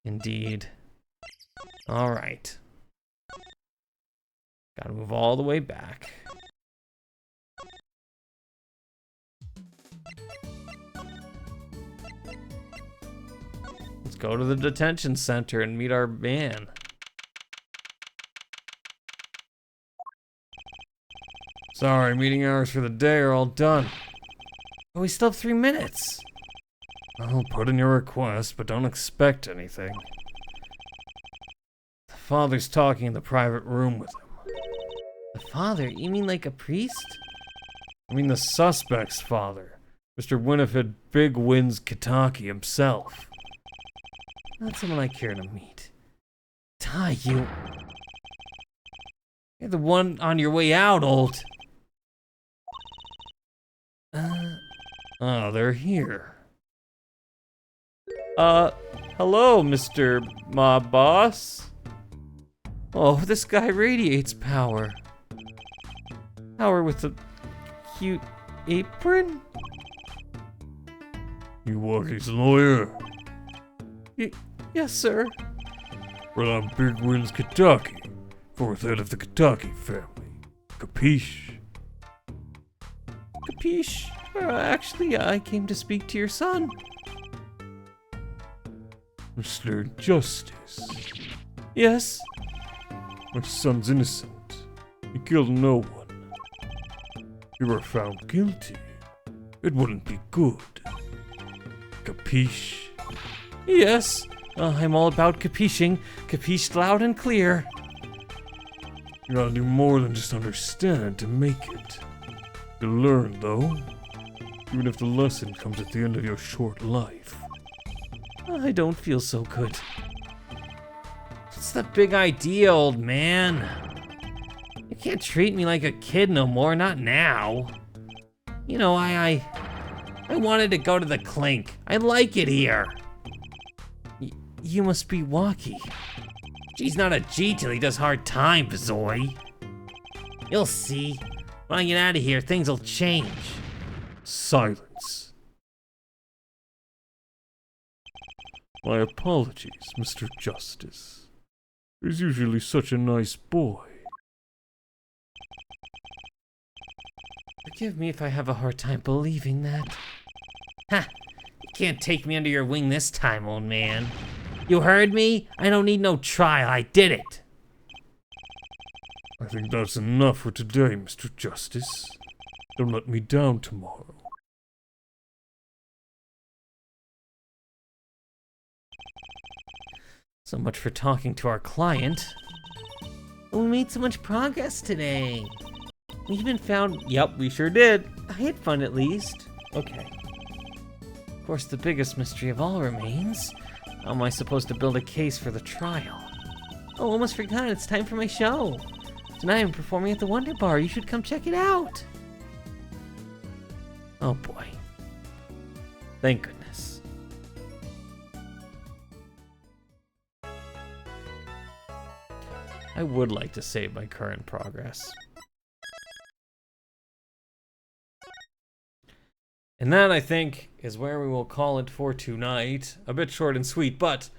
Indeed. Alright. Gotta move all the way back. Let's go to the detention center and meet our man. Sorry, meeting hours for the day are all done. But we still have 3 minutes. I'll put in your request, but don't expect anything. The father's talking in the private room with him. The father? You mean like a priest? I mean the suspect's father. Mr. Winifred Big Wins Kitaki himself. Not someone I care to meet. Tai, you... You're the one on your way out, old... Oh, they're here. Hello, Mr. Mob Boss. Oh, this guy radiates power. Power with a cute apron? You Waki's lawyer? Yes, sir. Well, I'm Big Wins Kitaki, 4th head of the Kitaki family. Capiche? Capiche? Actually, I came to speak to your son. Mr. Justice. Yes? My son's innocent. He killed no one. If he were found guilty, it wouldn't be good. Capiche? Yes. I'm all about capiching. Capiche loud and clear. You gotta do more than just understand to make it. You'll learn, though. Even if the lesson comes at the end of your short life. I don't feel so good. What's the big idea, old man? You can't treat me like a kid no more, not now. You know, I wanted to go to the clink. I like it here. You must be Waki. G's not a G till he does hard time, Bazoy. You'll see. When I get out of here, things will change. Silence. My apologies, Mr. Justice. He's usually such a nice boy. Forgive me if I have a hard time believing that. Ha! You can't take me under your wing this time, old man. You heard me? I don't need no trial. I did it. I think that's enough for today, Mr. Justice. Don't let me down tomorrow. So much for talking to our client. We made so much progress today. We even found... Yep, we sure did. I had fun at least. Okay. Of course, the biggest mystery of all remains. How am I supposed to build a case for the trial? Oh, almost forgot. It's time for my show. Tonight I'm performing at the Wonder Bar. You should come check it out. Oh boy. Thank goodness. I would like to save my current progress. And that, I think, is where we will call it for tonight. A bit short and sweet, but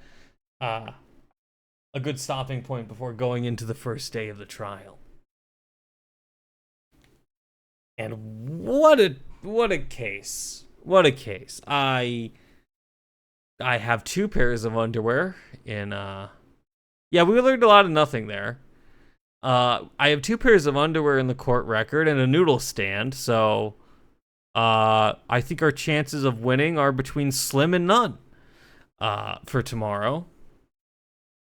a good stopping point before going into the first day of the trial. And what a case. What a case. I have 2 pairs of underwear in yeah, we learned a lot of nothing there. I have 2 pairs of underwear in the court record and a noodle stand, so I think our chances of winning are between slim and none for tomorrow.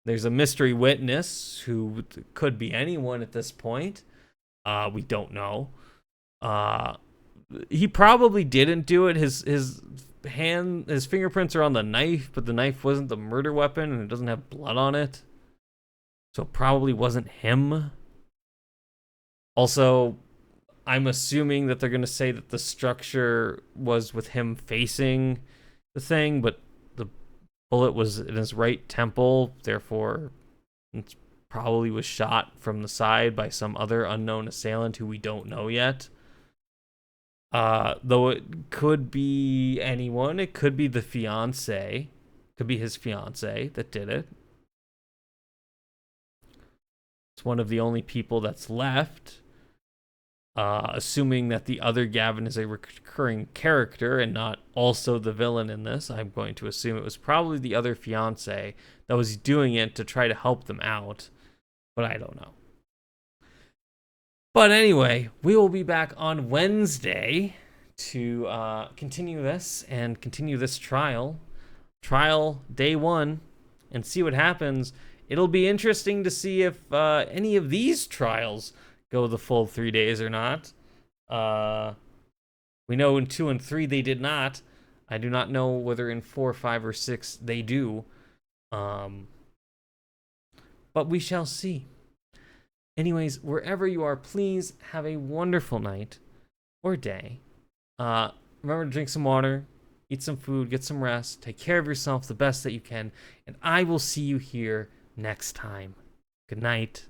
There's a mystery witness who could be anyone at this point. We don't know. He probably didn't do it. His fingerprints are on the knife, but the knife wasn't the murder weapon and it doesn't have blood on it. So it probably wasn't him. Also, I'm assuming that they're going to say that the structure was with him facing the thing, but the bullet was in his right temple, therefore it probably was shot from the side by some other unknown assailant who we don't know yet. Though it could be anyone. It could be the fiance. Could be his fiance that did it. It's one of the only people that's left. Assuming that the other Gavin is a recurring character and not also the villain in this, I'm going to assume it was probably the other fiance that was doing it to try to help them out. But I don't know. But anyway, we will be back on Wednesday to continue this and continue this trial. Trial day 1 and see what happens. It'll be interesting to see if any of these trials go the full 3 days or not. We know in 2 and 3 they did not. I do not know whether in 4, 5, or 6 they do. But we shall see. Anyways, wherever you are, please have a wonderful night or day. Remember to drink some water, eat some food, get some rest, take care of yourself the best that you can, and I will see you here next time. Good night,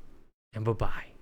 and bye-bye.